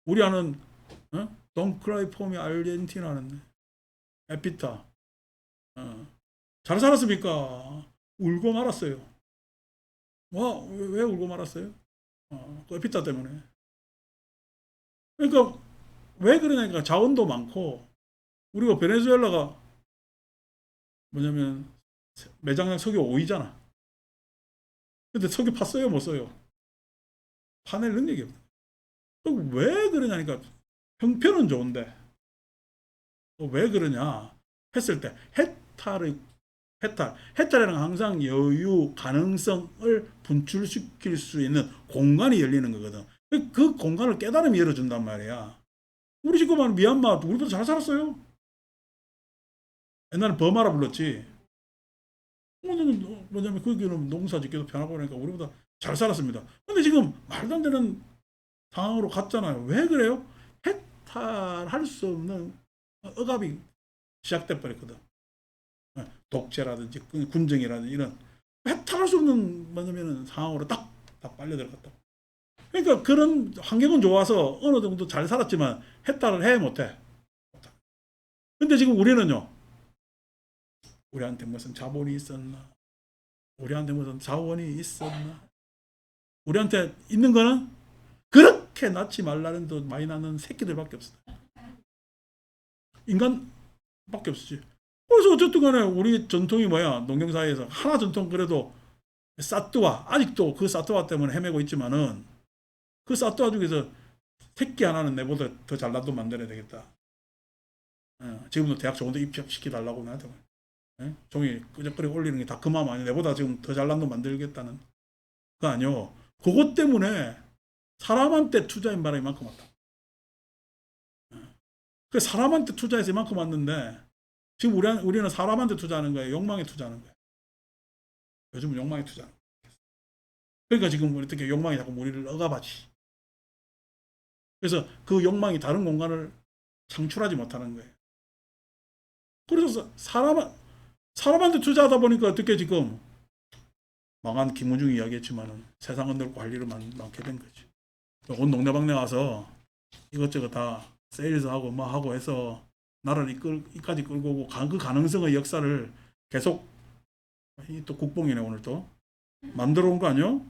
우리 아는 Don't Cry For Me 아르헨티나 하는데 에피타 잘 살았습니까? 울고 말았어요. 왜 울고 말았어요? 그 에피타 때문에. 그러니까 왜 그러냐니까 자원도 많고 우리가 베네수엘라가 뭐냐면 매장량 석유 5위잖아. 근데 석유 팠어요, 못 써요? 파낼 능력이 없다. 왜 그러냐니까 형편은 좋은데 왜 그러냐 했을 때 해탈이라는 항상 여유, 가능성을 분출시킬 수 있는 공간이 열리는 거거든. 그 공간을 깨달음이 열어준단 말이야. 우리 지금 미얀마 우리보다 잘 살았어요. 옛날에 버마라 불렀지. 뭐냐면 거기는 농사 짓기도 편하고 그러니까 우리보다 잘 살았습니다. 근데 지금 말도 안 되는 상황으로 갔잖아요. 왜 그래요? 해탈할 수 없는 억압이 시작돼 버렸거든. 독재라든지 군정이라든지 이런 해탈할 수 없는 뭐냐면 상황으로 딱 다 빨려 들어갔다. 그러니까 그런 환경은 좋아서 어느 정도 잘 살았지만 해탈을 해 못해. 근데 지금 우리는요. 우리한테 무슨 자본이 있었나? 우리한테 무슨 자원이 있었나? 우리한테 있는 거는 그렇게 낳지 말라는 도 많이 낳는 새끼들밖에 없어. 인간밖에 없지. 그래서 어쨌든 간에 우리 전통이 뭐야? 농경사회에서 하나 전통 그래도 사뚜아 아직도 그 사뚜아 때문에 헤매고 있지만은 그 사뚜아 중에서 새끼 하나는 내보다 더 잘난 돈 만들어야 되겠다. 지금도 대학 좋은데 입학시켜달라고 나한테 종이 끄적거리고 올리는 게 다 그 마음 아니야. 내보다 지금 더 잘난 돈 만들겠다는 거 아니요. 그것 때문에 사람한테 투자인 바람이 이만큼 왔다. 그 사람한테 투자해서 이만큼 왔는데 지금 우리는 사람한테 투자하는 거예요. 욕망에 투자하는 거예요. 요즘은 욕망에 투자하는 거예요. 그러니까 지금 어떻게 욕망이 자꾸 우리를 억압하지. 그래서 그 욕망이 다른 공간을 창출하지 못하는 거예요. 그래서 사람한테 투자하다 보니까 어떻게 지금 망한 김우중이 이야기했지만은 세상은 넓고 할 일은 많게 된 거지. 온 동네방네 가서 이것저것 다 세일즈하고 뭐 하고 해서 나라를 이까지 끌고 오고 그 가능성의 역사를 계속 또 국뽕이네 오늘 또 만들어 온 거 아니요?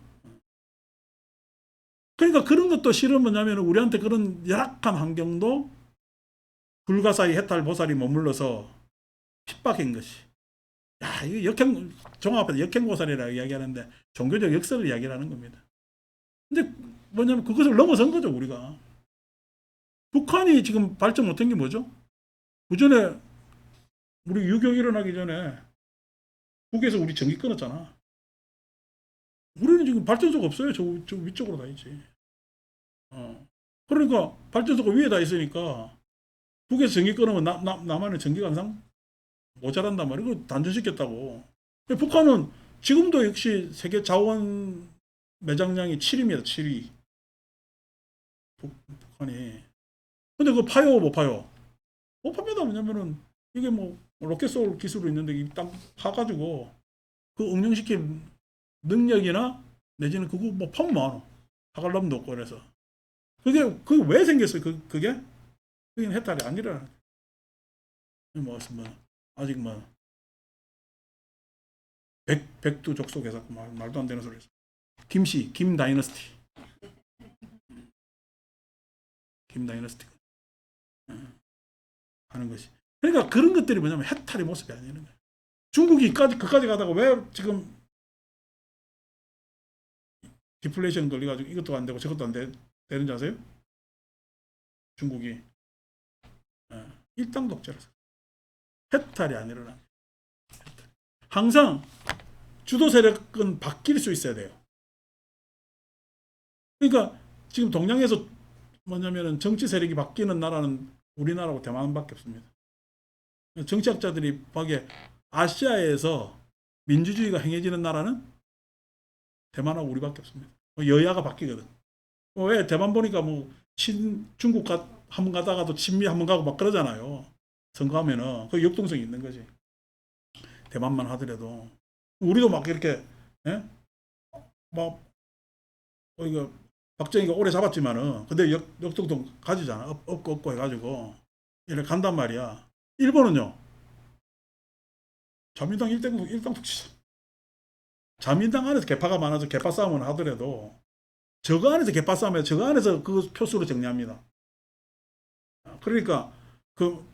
그러니까 그런 것도 실은 뭐냐면 우리한테 그런 열악한 환경도 불가사의 해탈 보살이 머물러서 핍박한 것이. 야, 이거 종합해서 역행보살이라고 이야기하는데 종교적 역설을 이야기하는 겁니다. 근데 뭐냐면 그것을 넘어선 거죠, 우리가. 북한이 지금 발전 못한 게 뭐죠? 그 전에 우리 유교 일어나기 전에 북에서 우리 전기 끊었잖아. 우리는 지금 발전소가 없어요. 저 위쪽으로 다 있지. 그러니까 발전소가 위에 다 있으니까 북에서 전기 끊으면 남한은 전기가 항상 모자란단 말이에요. 단전시켰다고. 북한은 지금도 역시 세계 자원의 매장량이 7위입니다. 7위. 북한이. 근데 그거 파요, 못 파요? 못 팝니다. 왜냐면은 이게 뭐 로켓솔 기술이 있는데 딱 파가지고 그 응용시킨 능력이나 내지는 그거 뭐 파면 많아. 파갈 놈도 없고 그래서. 그게 왜 생겼어요? 그게? 그게 해탈이 아니라. 뭐, 아직 뭐, 백두 족속에서 말도 안 되는 소리 했어. 김 다이너스티. 김 다이너스티. 하는 것이. 그러니까 그런 것들이 뭐냐면 해탈의 모습이 아니는 거야. 중국이 그까지 가다가 왜 지금 디플레이션 걸려가지고 이것도 안 되고 저것도 안 되는지 아세요? 중국이. 일당 독재라서. 해탈이 안 일어나. 항상 주도 세력은 바뀔 수 있어야 돼요. 그러니까 지금 동양에서 뭐냐면은 정치 세력이 바뀌는 나라는 우리나라하고 대만밖에 없습니다. 정치학자들이 보기에 아시아에서 민주주의가 행해지는 나라는 대만하고 우리밖에 없습니다. 여야가 바뀌거든. 왜 대만 보니까 뭐 중국 한번 가다가도 친미 한번 가고 막 그러잖아요. 선거하면은 그 역동성이 있는 거지. 대만만 하더라도 우리도 막 이렇게 예? 막 이거 박정희가 오래 잡았지만은 근데 역동성 가지잖아. 없고 해가지고 이렇게 간단 말이야. 일본은요. 자민당 일당 독치자. 자민당 안에서 개파가 많아서 개파 싸움을 하더라도 저거 안에서 개파 싸움에 저거 안에서 그 표수로 정리합니다. 그러니까 그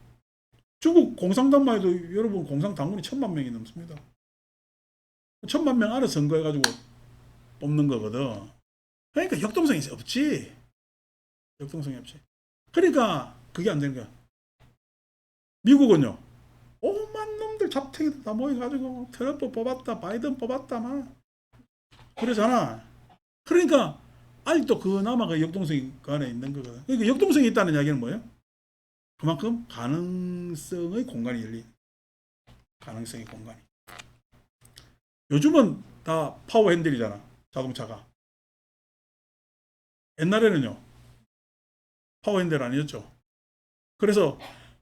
중국 공산당만 해도 여러분 공산 당원이 1,000만 명이 넘습니다. 1,000만 명 안에 선거해가지고 뽑는 거거든. 그러니까 역동성이 없지. 역동성이 없지. 그러니까 그게 안 되는 거야. 미국은요. 오만 놈들 잡탱이들 다 모여가지고 트럼프 뽑았다, 바이든 뽑았다, 막 그러잖아. 그러니까 아직도 그나마 그 역동성이 그 안에 있는 거거든. 그러니까 역동성이 있다는 이야기는 뭐예요? 그만큼 가능성의 공간이 열린. 가능성의 공간이. 요즘은 다 파워 핸들이잖아. 자동차가. 옛날에는요. 파워 핸들 아니었죠. 그래서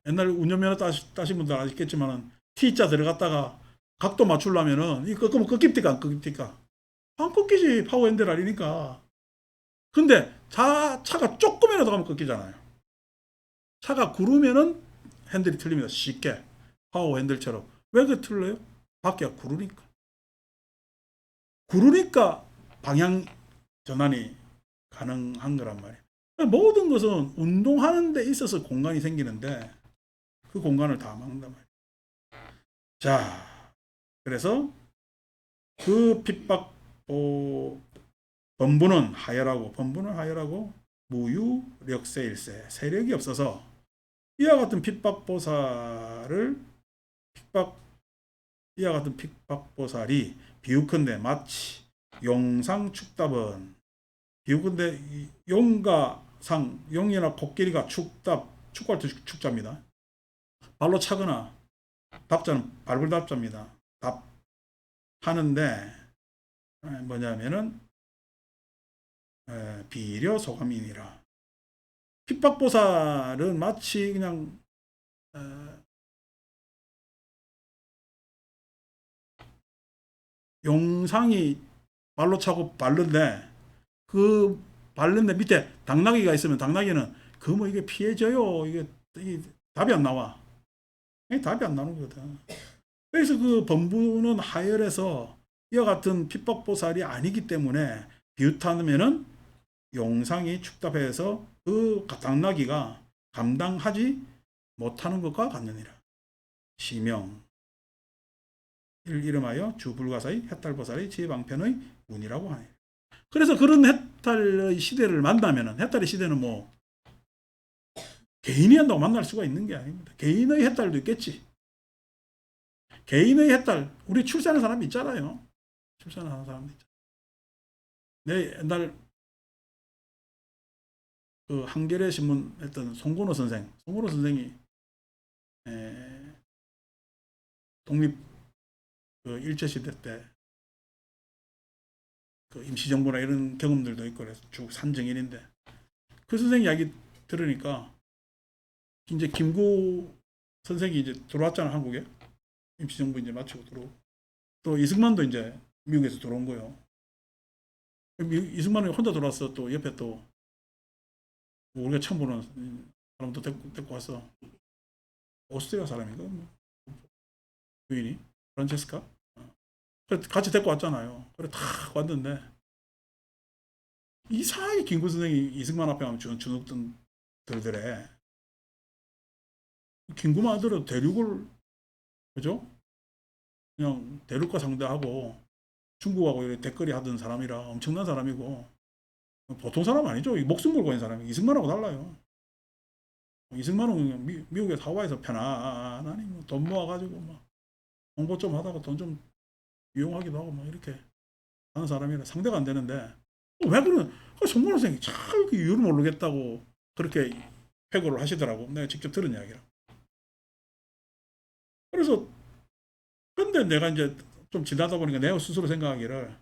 옛날 운전면허 따신 분들 아시겠지만은 T자 들어갔다가 각도 맞추려면은 이 꺾으면 꺾입니까 안 꺾입니까? 안 꺾이지. 파워 핸들 아니니까. 근데 차가 조금이라도 가면 꺾이잖아요. 차가 구르면은 핸들이 틀립니다. 쉽게. 파워 핸들처럼. 왜 그 틀려요? 바퀴가 구르니까. 구르니까 방향 전환이 가능한 거란 말이에요. 모든 것은 운동하는 데 있어서 공간이 생기는데 그 공간을 다 막는단 말이에요. 자, 그래서 그 핍박 범부는 하열하고 무유력세일세 세력이 없어서 이와 같은 이와 같은 핍박보살이 비유컨대 마치 용상축답은 비유컨대 용과 상 용이나 코끼리가 축구할 때 축자입니다. 발로 차거나 답자는 발불답자입니다. 답하는데 뭐냐면은 비려 소감이니라. 핍박보살은 마치 그냥 용상이 발로 차고 바른데 그 바른데 밑에 당나귀가 있으면 당나귀는 그 뭐 이게 피해져요. 이게 답이 안 나와. 이게 답이 안 나오는 거거든. 그래서 그 범부는 하열에서 이와 같은 핍박보살이 아니기 때문에 비웃하면은 용상이 축답해서 그 당나귀가 감당하지 못하는 것과 같느니라. 시명 이름하여 주불가사의 해탈보살의 지혜방편의 운이라고 하네. 그래서 그런 해탈의 시대를 만나면은 해탈의 시대는 뭐 개인이 한다고 만날 수가 있는 게 아닙니다. 개인의 해탈도 있겠지. 개인의 해탈 우리 출산하는 사람이 있잖아요. 출산하는 사람도 있잖아요. 내 옛날 그 한겨레 신문 했던 송건호 선생이 독립 그 일제 시대 때 그 임시정부나 이런 경험들도 있고 그래서 쭉 산증인인데 그 선생 이야기 들으니까 이제 김구 선생이 이제 들어왔잖아 한국에 임시정부 이제 마치고 들어오고 또 이승만도 이제 미국에서 들어온 거예요. 이승만은 혼자 들어왔어. 또 옆에 또 우리가 처음 보는 사람도 데리고 왔어. 오스트리아 사람인가? 뭐. 부인이 프란체스카. 같이 데리고 왔잖아요. 그래 다 왔는데 이상하게 김구 선생이 이승만 앞에 가면 주눅든 들더래. 김구만 하더라도 대륙을 그죠? 그냥 대륙과 상대하고 중국하고 이렇게 대거리 하던 사람이라 엄청난 사람이고 보통 사람 아니죠. 목숨 걸고 있는 사람이 이승만하고 달라요. 이승만은 미국에서 하와이에서 편안하니 뭐돈 모아가지고 막 공부 좀 하다가 돈 좀 이용하기도 하고 막 이렇게 하는 사람이라 상대가 안 되는데 왜 그러는 송문호 선생이 참 그 이유를 모르겠다고 그렇게 회고를 하시더라고. 내가 직접 들은 이야기라. 그래서 근데 내가 이제 좀 지나다 보니까 내가 스스로 생각하기를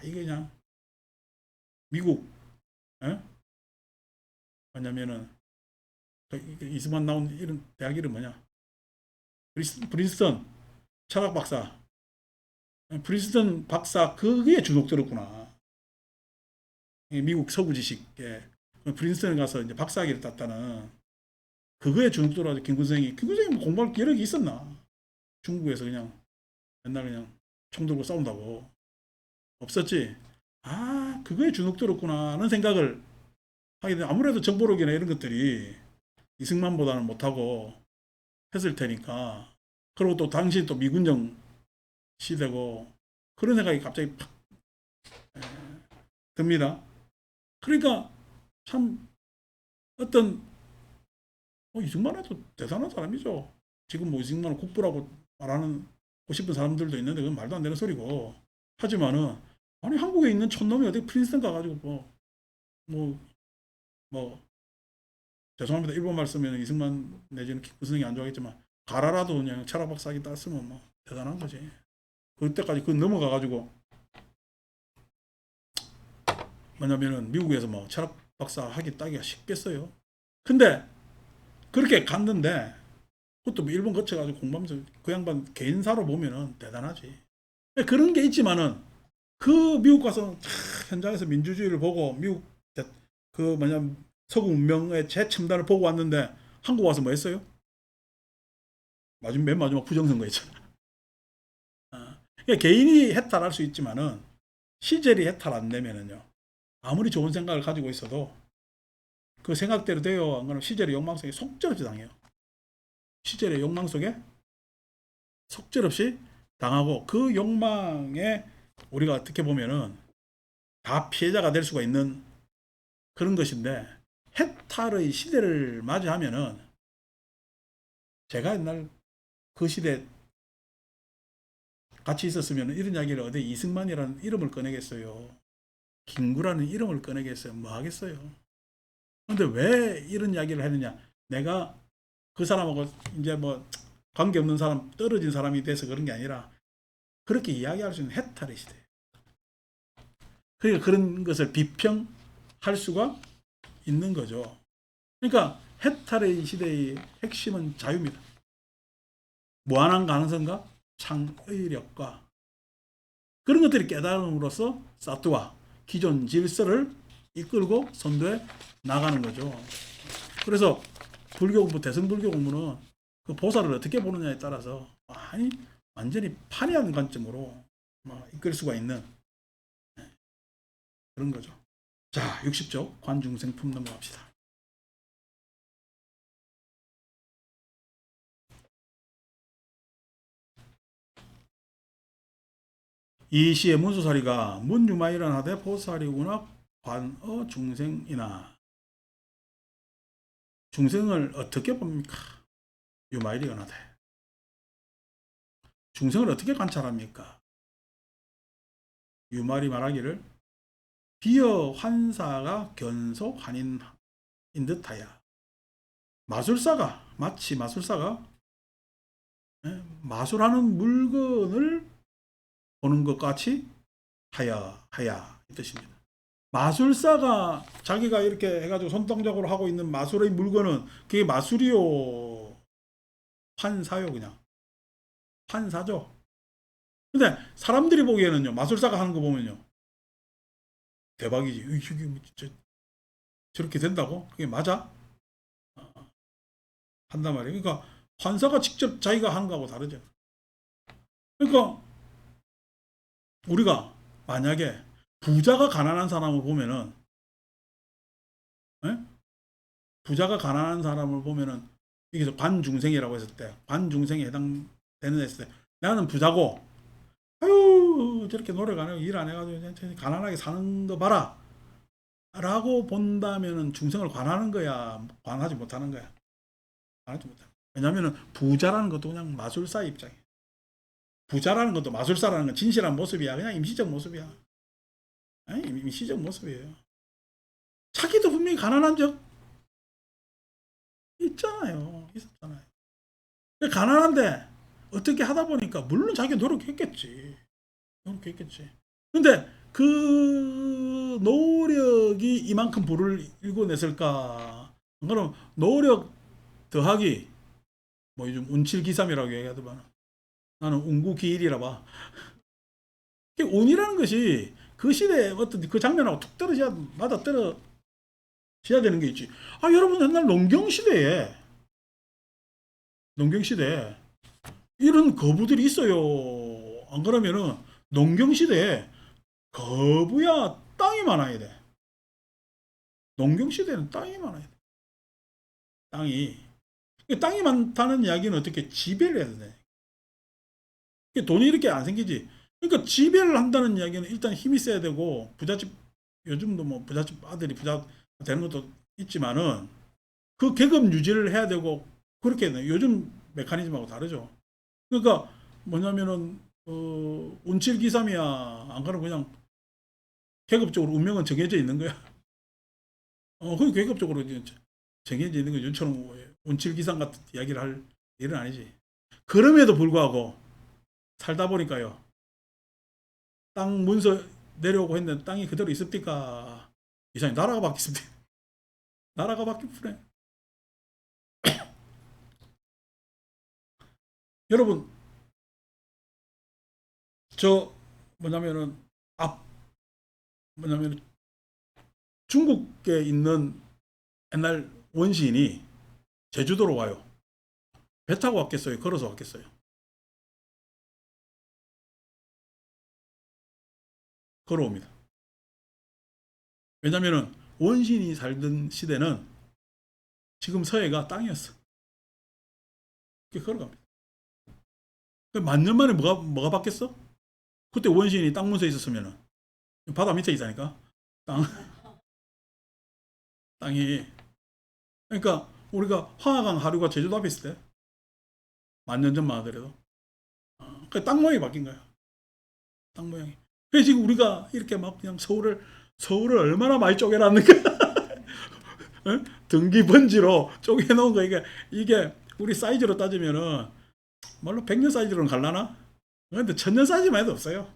이게 그냥 미국 에? 뭐냐면은 이승만 나온 이런 대학 이름 뭐냐 프린스턴 철학 박사 프린스턴 박사 그게 주눅 들었구나. 미국 서구 지식에 프린스턴에 가서 이제 박사학위를 땄다는 그거에 주눅 들어가지고 김구생이 뭐 공부할 기력이 있었나? 중국에서 그냥 맨날 그냥 총 들고 싸운다고 없었지. 그거에 주눅 들었구나 하는 생각을 하게 돼. 아무래도 정보력이나 이런 것들이 이승만보다는 못하고 했을 테니까. 그리고 또 당시 또 미군정 시대고 그런 생각이 갑자기 팍 듭니다. 그러니까 참 어떤 이승만 해도 대단한 사람이죠. 지금 뭐 이승만을 국부라고 말하는 싶은 사람들도 있는데 그건 말도 안 되는 소리고. 하지만은 아니 한국에 있는 촌놈이 어디 프린스턴 가가지고 뭐 죄송합니다. 일본 말씀에는 이승만 내지는 김구성이 안 좋아하겠지만 가라라도 그냥 철학 박사학위 땄으면 뭐 대단한 거지. 그때까지 그 넘어가가지고 뭐냐면은 미국에서 뭐 철학 박사 학위 따기가 쉽겠어요. 근데 그렇게 갔는데 그것도 뭐 일본 거쳐가지고 공부하면서 그 양반 개인사로 보면은 대단하지. 그런 게 있지만은 그 미국 가서 현장에서 민주주의를 보고 미국 그 뭐냐 서구 문명의 최첨단을 보고 왔는데 한국 와서 뭐 했어요? 맨 마지막 부정선거 했잖아. 그러니까 개인이 해탈할 수 있지만은 시절이 해탈 안 되면은요 아무리 좋은 생각을 가지고 있어도 그 생각대로 되어 안 그러면 시절의 욕망 속에 속절없이 당해요. 시절의 욕망 속에 속절없이 당하고 그 욕망에 우리가 어떻게 보면은 다 피해자가 될 수가 있는 그런 것인데 해탈의 시대를 맞이하면은 제가 옛날 그 시대 같이 있었으면 이런 이야기를 어디 이승만이라는 이름을 꺼내겠어요. 김구라는 이름을 꺼내겠어요. 뭐 하겠어요. 근데 왜 이런 이야기를 했느냐. 내가 그 사람하고 이제 뭐 관계없는 사람, 떨어진 사람이 돼서 그런 게 아니라 그렇게 이야기할 수 있는 해탈의 시대. 그러니까 그런 것을 비평할 수가 있는 거죠. 그러니까 해탈의 시대의 핵심은 자유입니다. 무한한 가능성과 창의력과 그런 것들이 깨달음으로써 사투와 기존 질서를 이끌고 선도해 나가는 거죠. 그래서 불교 공부, 대승불교 공부는 그 보살을 어떻게 보느냐에 따라서 완전히 판이한 관점으로 이끌 수가 있는 그런 거죠. 자, 60쪽 관중생품 넘어갑시다. 이 시의 문수사리가 문유마이란 하되 보살이구나 관어 중생이나 중생을 어떻게 봅니까? 유마이리가 하되 중생을 어떻게 관찰합니까? 유마리 말하기를 비어 환사가 견소 환인인 듯하야. 마치 마술사가 마술하는 물건을 보는 것 같이 하야 이 뜻입니다. 마술사가 자기가 이렇게 해가지고 손동작으로 하고 있는 마술의 물건은 그게 마술이요, 환사요, 그냥 환사죠. 근데 사람들이 보기에는요, 마술사가 하는 거 보면요, 대박이지. 이게 뭐 저렇게 된다고? 그게 맞아? 한단 말이에요. 그러니까 환사가 직접 자기가 하는 거하고 다르죠. 그러니까 우리가 만약에 부자가 가난한 사람을 보면은, 에? 부자가 가난한 사람을 보면은, 이게 관중생이라고 했을 때, 관중생에 해당되는 했을 때, 나는 부자고, 아유, 저렇게 노력 안 하고 일 안 해가지고 가난하게 사는 거 봐라, 라고 본다면은 중생을 관하는 거야, 관하지 못하는 거야. 관하지 못하는 거야. 왜냐면은 부자라는 것도 그냥 마술사 입장이야. 부자라는 것도 마술사라는 건 진실한 모습이야. 그냥 임시적 모습이야. 임시적 모습이에요. 자기도 분명히 가난한 적 있잖아요. 있었잖아요. 가난한데 어떻게 하다 보니까 물론 자기가 노력했겠지. 노력했겠지. 근데 그 노력이 이만큼 부를 일궈냈을까? 그럼 노력 더하기, 뭐 요즘 운칠기삼이라고 얘기하더만, 나는 운구기일이라 봐. 운이라는 것이 그 시대에 어떤 그 장면하고 툭 떨어져야, 맞아 떨어져야 되는 게 있지. 아, 여러분 옛날 농경시대에 이런 거부들이 있어요. 안 그러면은 농경시대에 거부야 땅이 많아야 돼. 농경시대는 땅이 많아야 돼. 땅이 많다는 이야기는 어떻게 지배를 해야 돼. 돈이 이렇게 안 생기지. 그러니까 지배를 한다는 이야기는 일단 힘이 세야 되고, 부잣집, 요즘도 뭐 부잣집 아들이 부자 되는 것도 있지만은 그 계급 유지를 해야 되고, 그렇게 요즘 메커니즘하고 다르죠. 그러니까 뭐냐면은 운칠기삼이야. 안 그러면 그냥 계급적으로 운명은 정해져 있는 거야. 그 계급적으로 정해져 있는 거죠. 저처럼 운칠기삼 같은 이야기를 할 일은 아니지. 그럼에도 불구하고 살다 보니까요, 땅 문서 내려오고 했는데 땅이 그대로 있습니까? 이상히 나라가 바뀌습니다. 나라가 바뀐 뿐에. 여러분, 저 뭐냐면은 앞 뭐냐면 중국에 있는 옛날 원시인이 제주도로 와요. 배 타고 왔겠어요? 걸어서 왔겠어요? 걸어옵니다. 왜냐면은 원시인이 살던 시대는 지금 서해가 땅이었어. 그게 걸어갑니다. 만 년 만에 뭐가 바뀌었어? 그때 원시인이 땅 문서에 있었으면은 바다 밑에 있다니까. 땅 땅이. 그러니까 우리가 황하강 하류가 제주도 앞에 있을 때, 만 년 전만 하더라도 그땅 모양이 바뀐 거야. 땅 모양이. 그래서 지금 우리가 이렇게 막 그냥 서울을 얼마나 많이 쪼개놨는가. 등기 번지로 쪼개놓은 거, 이게 우리 사이즈로 따지면은 물론 100년 사이즈로는 갈라나? 근데 1000년 사이즈만 해도 없어요.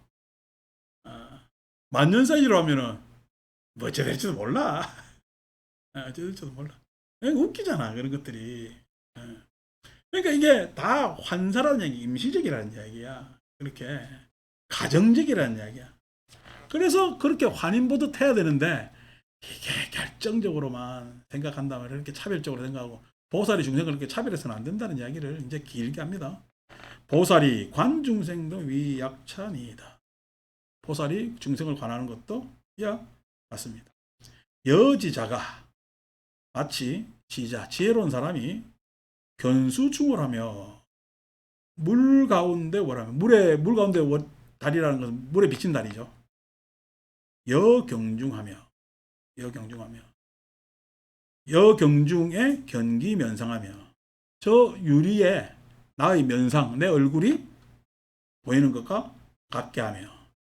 만년 사이즈로 하면은 뭐 어째 될지도 몰라. 어째 될지도 몰라. 웃기잖아, 그런 것들이. 그러니까 이게 다 환사라는 얘기, 임시적이라는 이야기야. 그렇게 가정적이라는 이야기야. 그래서 그렇게 환인보듯 해야 되는데, 이게 결정적으로만 생각한다면 이렇게 차별적으로 생각하고, 보살이 중생을 그렇게 차별해서는 안 된다는 이야기를 이제 길게 합니다. 보살이 관중생도 위약찬이다. 보살이 중생을 관하는 것도 야 맞습니다. 여지자가 마치 지자, 지혜로운 사람이 견수충을 물 가운데 월하며, 물 가운데 달이라는 것은 물에 비친 달이죠. 여경중하며, 여경중하며, 여경중에 견기면상하며, 저 유리에 나의 면상, 내 얼굴이 보이는 것과 같게 하며.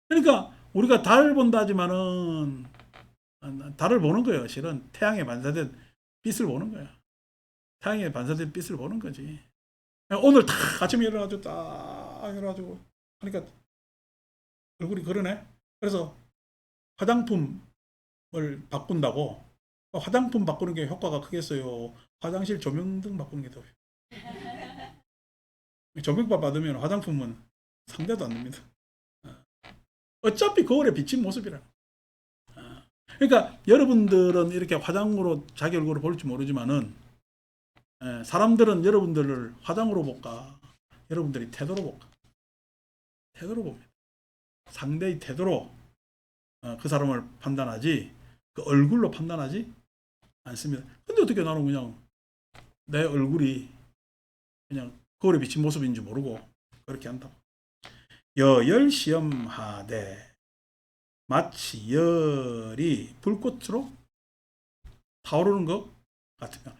그러니까 우리가 달 본다 하지만은 달을 보는 거예요. 실은 태양에 반사된 빛을 보는 거야. 태양에 반사된 빛을 보는 거지. 오늘 다 아침에 일어나가지고 딱 일어나가지고 하니까 얼굴이 그러네. 그래서 화장품을 바꾼다고 화장품 바꾸는 게 효과가 크겠어요? 화장실 조명등 바꾸는 게 더. 조명값 받으면 화장품은 상대도 안 됩니다. 어차피 거울에 비친 모습이라. 그러니까 여러분들은 이렇게 화장으로 자기 얼굴을 볼지 모르지만은 사람들은 여러분들을 화장으로 볼까? 여러분들이 태도로 볼까? 태도로 봅니다. 상대의 태도로 그 사람을 판단하지 그 얼굴로 판단하지 않습니다. 근데 어떻게 나는 그냥 내 얼굴이 그냥 거울에 비친 모습인지 모르고 그렇게 한다고. 여열시험하되 마치 열이 불꽃으로 타오르는 것 같으면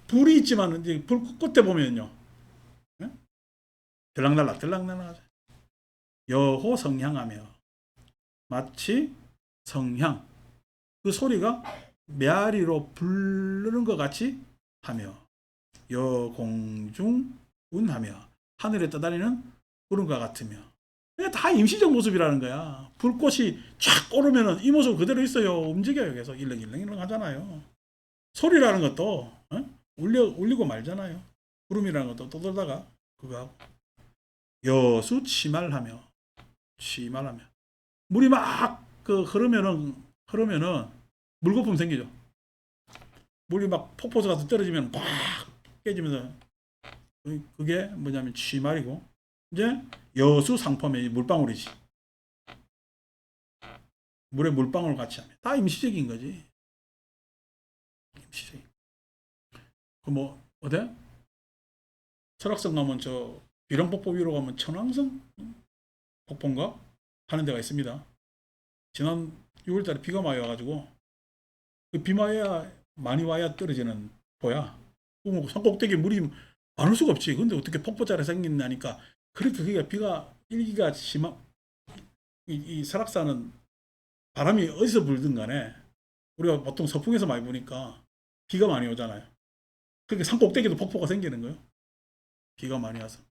불이 있지만 이제 불꽃 끝에 보면요 들락날락 여호 성향하며 마치 성향 그 소리가 메아리로 부르는 것 같이 하며 여공중 운하며 하늘에 떠다니는 구름과 같으며 다 임시적 모습이라는 거야. 불꽃이 쫙 오르면은 이 모습 그대로 있어요. 움직여요. 계속 일렁일렁 하잖아요. 소리라는 것도 울리고 말잖아요. 구름이라는 것도 떠돌다가 그거 하고 여수 치말하며 물이 막 그 흐르면은 물거품 생기죠. 물이 막 폭포수 같은 떨어지면 팍 깨지면서 그게 뭐냐면 치말이고 이제 여수 상품의 물방울이지. 물에 물방울 같이 하면 다 임시적인 거지. 임시적인. 그 뭐 어디? 설악산 가면 저 비룡폭포 위로 가면 천왕성 폭포인가 하는 데가 있습니다. 지난 6월달에 비가 많이 와가지고 그 비 많이 와야 떨어지는 포야. 뭐 산꼭대기에 물이 많을 수가 없지. 근데 어떻게 폭포자리 생긴다니까. 그렇게 그게 비가 일기가 심한 이 설악산은 바람이 어디서 불든 간에 우리가 보통 서풍에서 많이 부니까 비가 많이 오잖아요. 그러니까 산꼭대기도 폭포가 생기는 거예요. 비가 많이 와서.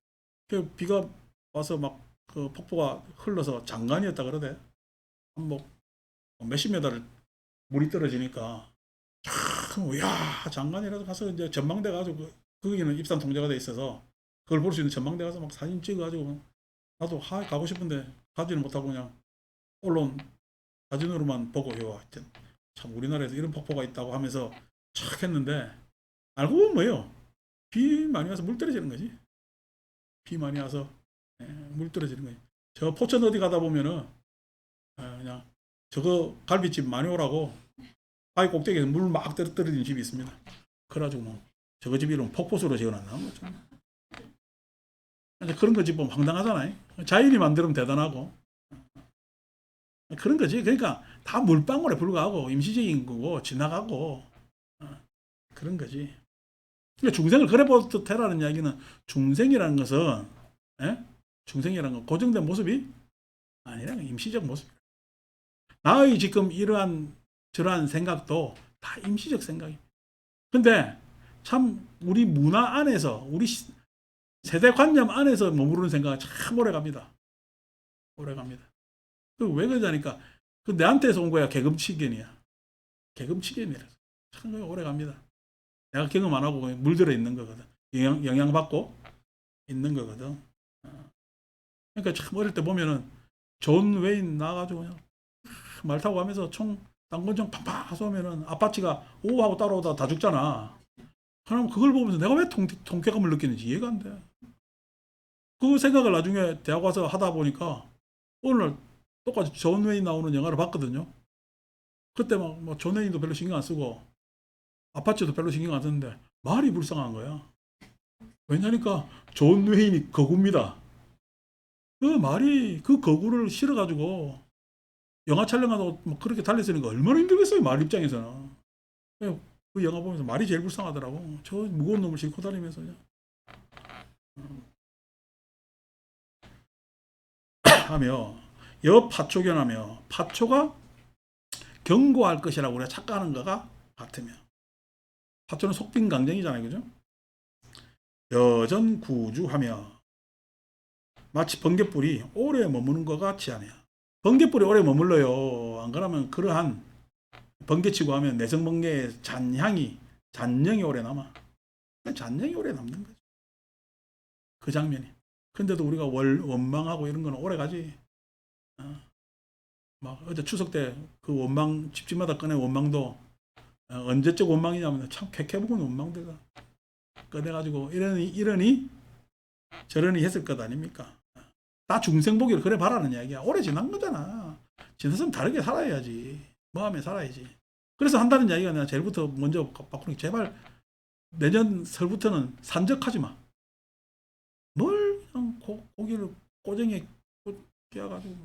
그 비가 와서 막 그 폭포가 흘러서 장관이었다 그러대. 뭐 몇십 메다를 물이 떨어지니까 야 장관이라도 가서 이제 전망대 가지고 거기는 입산 통제가 돼 있어서 그걸 볼 수 있는 전망대 가서 막 사진 찍어가지고 나도 가고 싶은데 가지는 못하고 그냥 언론 사진으로만 보고 요 하여튼 참 우리나라에서 이런 폭포가 있다고 하면서 착 했는데 알고 보면 뭐예요? 비 많이 와서 물 떨어지는 거지. 비 많이 와서 물 떨어지는 거지. 저 포천 어디 가다 보면은 그냥 저거 갈비집 많이 오라고 바위 꼭대기에서 물 막 떨어지는 집이 있습니다. 그래가지고 뭐 저거 집 이름 폭포수로 지어놨나? 그런 거 집 보면 황당하잖아요. 자연이 만들면 대단하고 그런 거지. 그러니까 다 물방울에 불과하고 임시적인 거고 지나가고 그런 거지. 그러니까 중생을 그래 보듯 해라는 이야기는 중생이라는 것은 중생이라는 건 고정된 모습이 아니라 임시적 모습. 나의 지금 이러한 저러한 생각도 다 임시적 생각입니다. 근데 참 우리 문화 안에서 우리 세대관념 안에서 머무르는 생각은 참 오래 갑니다. 오래 갑니다. 왜 그러자니까 그 내한테서 온 거야. 계급치견이야. 계급치견이라서 참 오래 갑니다. 내가 경험 안 하고 물들어 있는 거거든. 영향받고 있는 거거든. 그러니까 참 어릴 때 보면은 존 웨인 나가지고 그냥 말 타고 가면서 땅권총 팡팡 쏘면은 아파치가 오 하고 따라오다 다 죽잖아. 그럼 그걸 보면서 내가 왜 통쾌감을 느끼는지 이해가 안 돼. 그 생각을 나중에 대학 와서 하다 보니까 오늘 똑같이 존 웨인 나오는 영화를 봤거든요. 그때 존 웨인도 별로 신경 안 쓰고 아파치도 별로 신경 안 쓰는데 말이 불쌍한 거야. 왜냐니까 존 웨인이 거구입니다. 그 말이 그 거구를 실어가지고 영화 촬영하다가 그렇게 달렸으니까 얼마나 힘들겠어요. 말 입장에서는. 그 영화 보면서 말이 제일 불쌍하더라고. 저 무거운 놈을 싣고 다니면서 하며 여파초견하며 파초가 경고할 것이라고 우리가 착각하는 거가 같으며 파초는 속빈강정이잖아요. 그죠? 여전구주하며 마치 번갯불이 오래 머무는 것 같이 하며 번개불에 오래 머물러요. 안 그러면 그러한 번개치고 하면 내성번개의 잔영이 오래 남아. 잔영이 오래 남는 거죠. 그 장면이. 근데도 우리가 원망하고 이런 거는 오래 가지. 어, 막 어제 추석 때 그 원망 집집마다 꺼낸 원망도 언제적 원망이냐면 참 캐캐묵은 원망대가 꺼내가지고 이러니 저러니 했을 것 아닙니까? 다 중생보기를 그래 봐라는 이야기야. 오래 지난 거잖아. 지났으면 다르게 살아야지. 뭐하면 살아야지. 그래서 한다는 이야기가 내가 제일부터 먼저 바꾸는 게 제발 내년 설부터는 산적하지 마. 뭘 그냥 고기를 꼬쟁이에 끼워가지고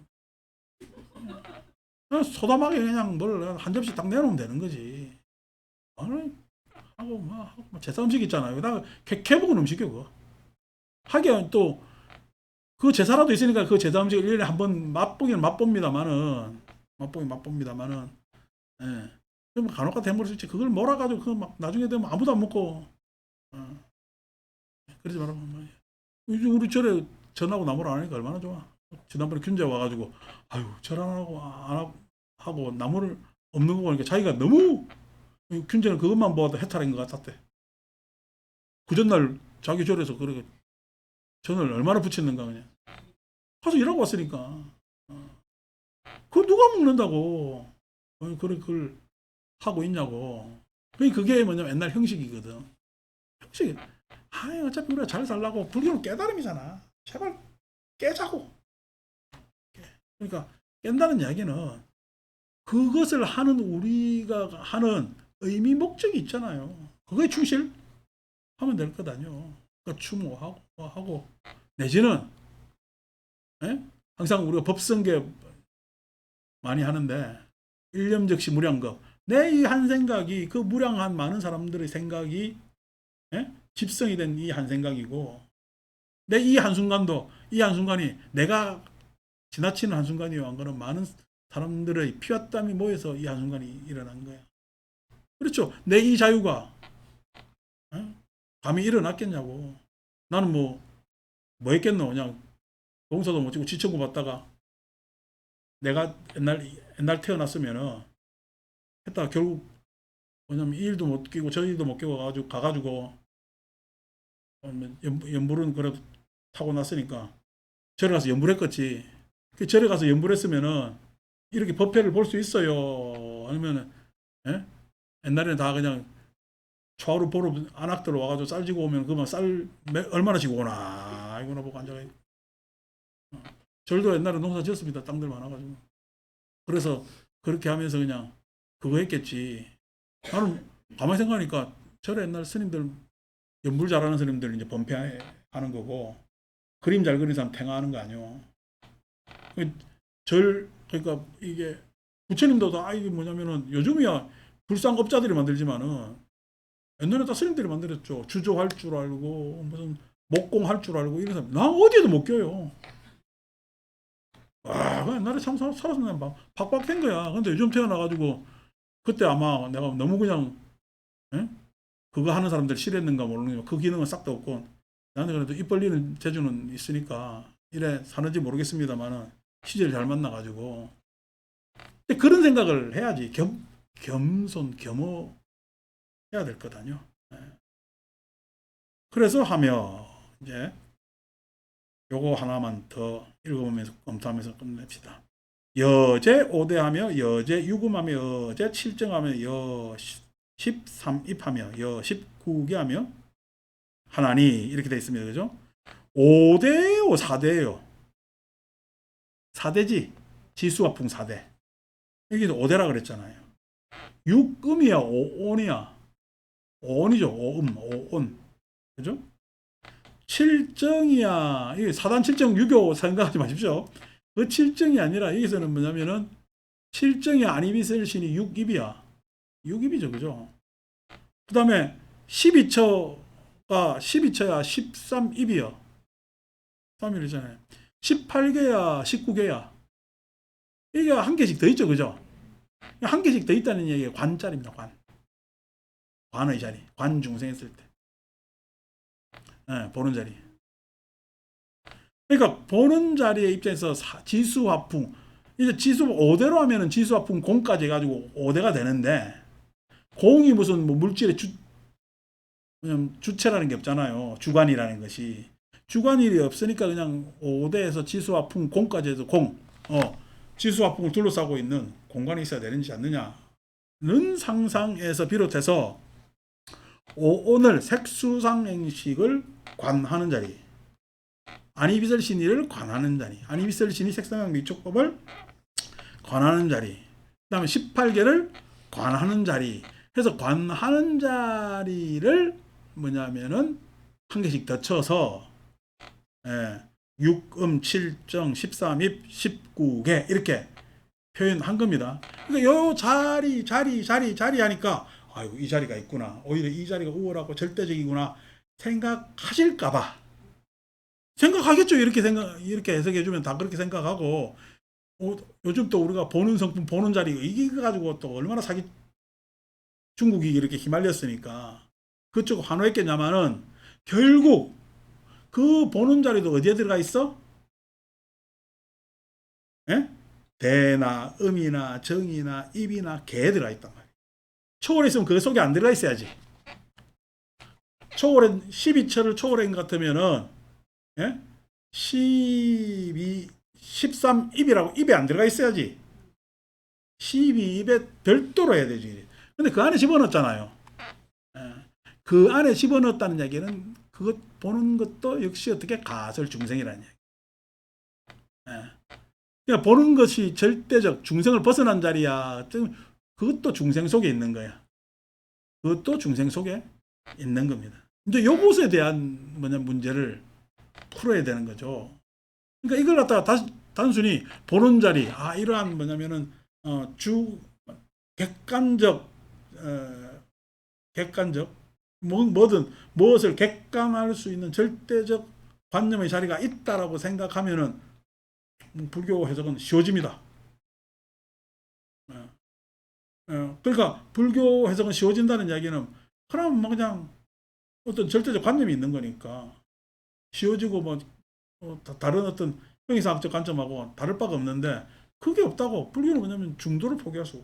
그냥 소담하게 그냥 뭘 한 접시 딱 내놓으면 되는 거지. 하고 뭐 제사 음식 있잖아요. 여기다가 캐먹은 음식이요 그거. 하기야 또 그 제사라도 있으니까 그 제사 음식을 1년에 한 번 맛보기는 맛봅니다만은 예. 그럼 간혹가다 해먹을 수 있지. 그걸 몰아가지고 그 막 나중에 되면 아무도 안 먹고 어. 그러지 말라고 말이야. 요즘 우리 절에 전하고 나무를 안 하니까 얼마나 좋아. 지난번에 균제 와가지고 아유 절 안 하고 하고 나무를 없는 거 보니까 자기가 너무 균제는 그것만 보아도 해탈인 것 같았대. 그 전날 자기 절에서 그렇게 전을 얼마나 붙였는가 그냥. 가서 일하고 왔으니까. 그거 누가 먹는다고. 그걸 하고 있냐고. 그게 뭐냐면 옛날 형식이거든. 형식이. 어차피 우리가 잘 살라고 불교는 깨달음이잖아. 제발 깨자고. 그러니까 깬다는 이야기는 그것을 하는 우리가 하는 의미 목적이 있잖아요. 그거에 충실하면 될 것 아니요. 그러니까 추모하고 하고 내지는 항상 우리가 법성계 많이 하는데 일념즉시 무량겁. 내 이 한 생각이 그 무량한 많은 사람들의 생각이 집성이 된 이 한 생각이고 내 이 한순간도 이 한순간이 내가 지나치는 한순간이요. 안 그러면 많은 사람들의 피와 땀이 모여서 이 한순간이 일어난 거야. 그렇죠. 내 이 자유가 감히 일어났겠냐고. 나는 뭐 했겠노. 그냥 봉사도 못 찍고 지천구 받다가 내가 옛날 태어났으면은 했다가 결국 뭐냐면 이 일도 못 끼고 저 일도 못 끼고 가가지고 연불은 그래도 타고 났으니까 절에 가서 연불했겠지. 절에 가서 연불했으면은 이렇게 법회를 볼 수 있어요. 아니면은 옛날에는 다 그냥 초하루 보러 안악들 와가지고 쌀 지고 오면 그만 쌀 얼마나 지고 오나 이거나 보고 앉아가. 절도 옛날에 농사 지었습니다. 땅들 많아가지고. 그래서 그렇게 하면서 그냥 그거 했겠지. 나는 가만히 생각하니까 절에 옛날 스님들 연불 잘하는 스님들 이제 범패하는 거고 그림 잘 그리는 사람 탱하는 거 아니요. 그러니까 이게 부처님도 다 이게 뭐냐면은 요즘이야 불상업자들이 만들지만은 옛날에 다 스님들이 만들었죠. 주조할 줄 알고 무슨 목공할 줄 알고 이런 사람 나 어디에도 못 껴요. 와, 그 옛날에 참 살았으면 박박한 거야. 근데 요즘 태어나가지고 그때 아마 내가 너무 그냥 그거 하는 사람들 싫어했는가 모르겠는데 그 기능은 싹 다 없고 나는 그래도 입 벌리는 재주는 있으니까 이래 사는지 모르겠습니다만은 시절이 잘 만나가지고 그런 생각을 해야지 겸손 겸허 해야 될 거다뇨. 그래서 하며 이제 요거 하나만 더 읽어보면서 검토하면서 끝냅시다. 여제 5대하며 여제 유금하며 여제 7정하며 여 13입하며 여 19개하며 하나니 이렇게 되어 있습니다. 그죠? 5대요 4대요 4대지 지수화풍 4대 여기도 5대라 그랬잖아요. 6음이야 5온이야 5온이죠 5온 그죠? 7정이야 이게 사단 7정 유교 생각하지 마십시오. 그 7정이 아니라 여기서는 뭐냐면은 7정이 아니비셀 신이 6입이야 6입이죠 그죠? 그 다음에 12처가 12처야 13입이요 3일이잖아요 18개야 19개야 이게 한 개씩 더 있죠 그죠? 한 개씩 더 있다는 얘기가 관자리입니다. 관의 자리 관중생 했을 때 보는 자리. 그러니까 보는 자리의 입장에서 지수화풍 이제 지수 5대로 하면은 지수합분 공까지 해가지고 5대가 되는데, 공이 무슨 뭐 물질의 주체라는 게 없잖아요. 주관이라는 것이. 주관일이 없으니까 그냥 5대에서 지수합분 공까지 해서 지수합분을 둘러싸고 있는 공간이 있어야 되는지 않느냐는 상상에서 비롯해서 오늘 색수상행식을 관하는 자리, 아니비설 신의를 관하는 자리, 아니비설 신의 색상형 미촉법을 관하는 자리, 그 다음에 18개를 관하는 자리 해서 관하는 자리를 뭐냐면은 한 개씩 더 쳐서 6음 7정 13입 19개 이렇게 표현한 겁니다. 그러니까 요 자리 하니까 아이고 이 자리가 있구나, 오히려 이 자리가 우월하고 절대적이구나 생각하실까봐, 생각하겠죠. 이렇게 해석해 주면 다 그렇게 생각하고, 요즘 또 우리가 보는 성품 보는 자리 이게 가지고 또 얼마나 중국이 이렇게 휘말렸으니까 그쪽 환호했겠냐마는, 결국 그 보는 자리도 어디에 들어가 있어? 예? 대나 음이나 정이나 입이나 개에 들어가 있단 말이야. 초월에 있으면 그 속에 안 들어가 있어야지. 초월엔 12처를 초월한 것 같으면은 12, 13입이라고 입에 안 들어가 있어야지. 12입에 별도로 해야 되지. 근데 그 안에 집어넣었잖아요. 그 안에 집어넣었다는 얘기는 그것 보는 것도 역시 어떻게 가설 중생이라는 얘기. 그러니까 보는 것이 절대적 중생을 벗어난 자리야. 그것도 중생 속에 있는 거야. 그것도 중생 속에 있는 겁니다. 근데 이것에 대한 문제를 풀어야 되는 거죠. 그러니까 이걸 갖다가 단순히 보는 자리, 이러한 객관적 뭐든 무엇을 객관할 수 있는 절대적 관념의 자리가 있다라고 생각하면은 불교 해석은 쉬워집니다. 그러니까 불교 해석은 쉬워진다는 이야기는 그럼 그냥 어떤 절대적 관념이 있는 거니까 쉬워지고 다른 어떤 형이상학적 관점하고 다를 바가 없는데, 그게 없다고. 불교는 뭐냐면 중도를 포기할 수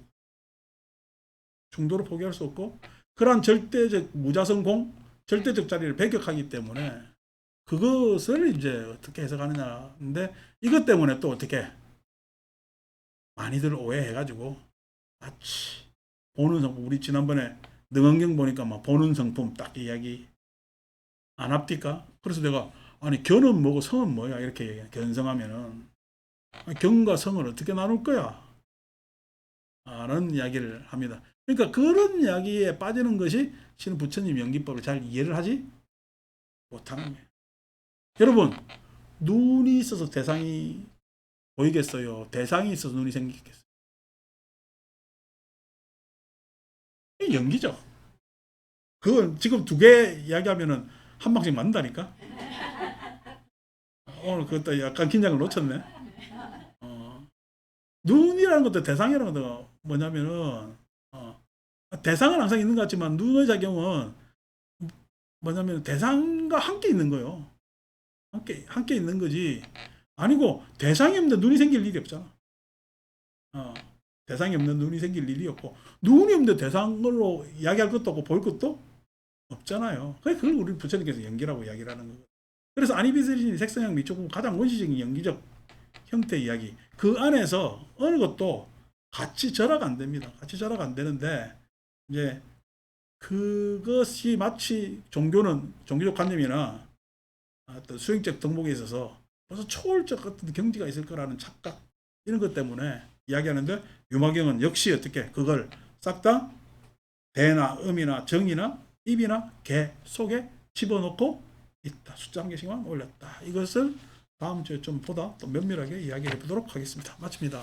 없고 그러한 절대적 무자성공, 절대적 자리를 배격하기 때문에 그것을 이제 어떻게 해석하느냐인데, 이것 때문에 또 어떻게 많이들 오해해가지고 마치 보는 성품, 우리 지난번에 능언경 보니까 보는 성품 딱 이야기 안 합니까? 그래서 내가 견은 뭐고 성은 뭐야 이렇게 얘기해. 견성하면은 경과 성을 어떻게 나눌 거야? 라는 이야기를 합니다. 그러니까 그런 이야기에 빠지는 것이 실은 부처님 연기법을 잘 이해를 하지 못하는 거예요. 여러분, 눈이 있어서 대상이 보이겠어요? 대상이 있어서 눈이 생기겠어요? 연기죠. 그건 지금 두 개 이야기하면은 한 방씩 맞는다니까? 오늘 그것도 약간 긴장을 놓쳤네. 눈이라는 것도 대상이라는 것도 뭐냐면은, 대상은 항상 있는 것 같지만 눈의 작용은 뭐냐면 대상과 함께 있는 거예요. 함께 있는 거지. 아니고 대상이 없는데 눈이 생길 일이 없잖아. 대상이 없는 눈이 생길 일이 없고, 눈이 없는데 대상으로 이야기할 것도 없고 볼 것도 없잖아요. 그걸 우리 부처님께서 연기라고 이야기를 하는 거예요. 그래서 아니비스리신이 색성형 미촉은 가장 원시적인 연기적 형태 이야기. 그 안에서 어느 것도 같이 절하가 안 됩니다. 같이 절하가 안 되는데, 이제 그것이 마치 종교적 관념이나 어떤 수행적 덕목에 있어서 벌써 초월적 어떤 경지가 있을 거라는 착각, 이런 것 때문에 이야기하는데, 유마경은 역시 어떻게 그걸 싹 다 대나 음이나 정이나 입이나 개 속에 집어넣고 있다. 숫자 한 개씩만 올렸다. 이것을 다음 주에 좀 보다 또 면밀하게 이야기해 보도록 하겠습니다. 마칩니다.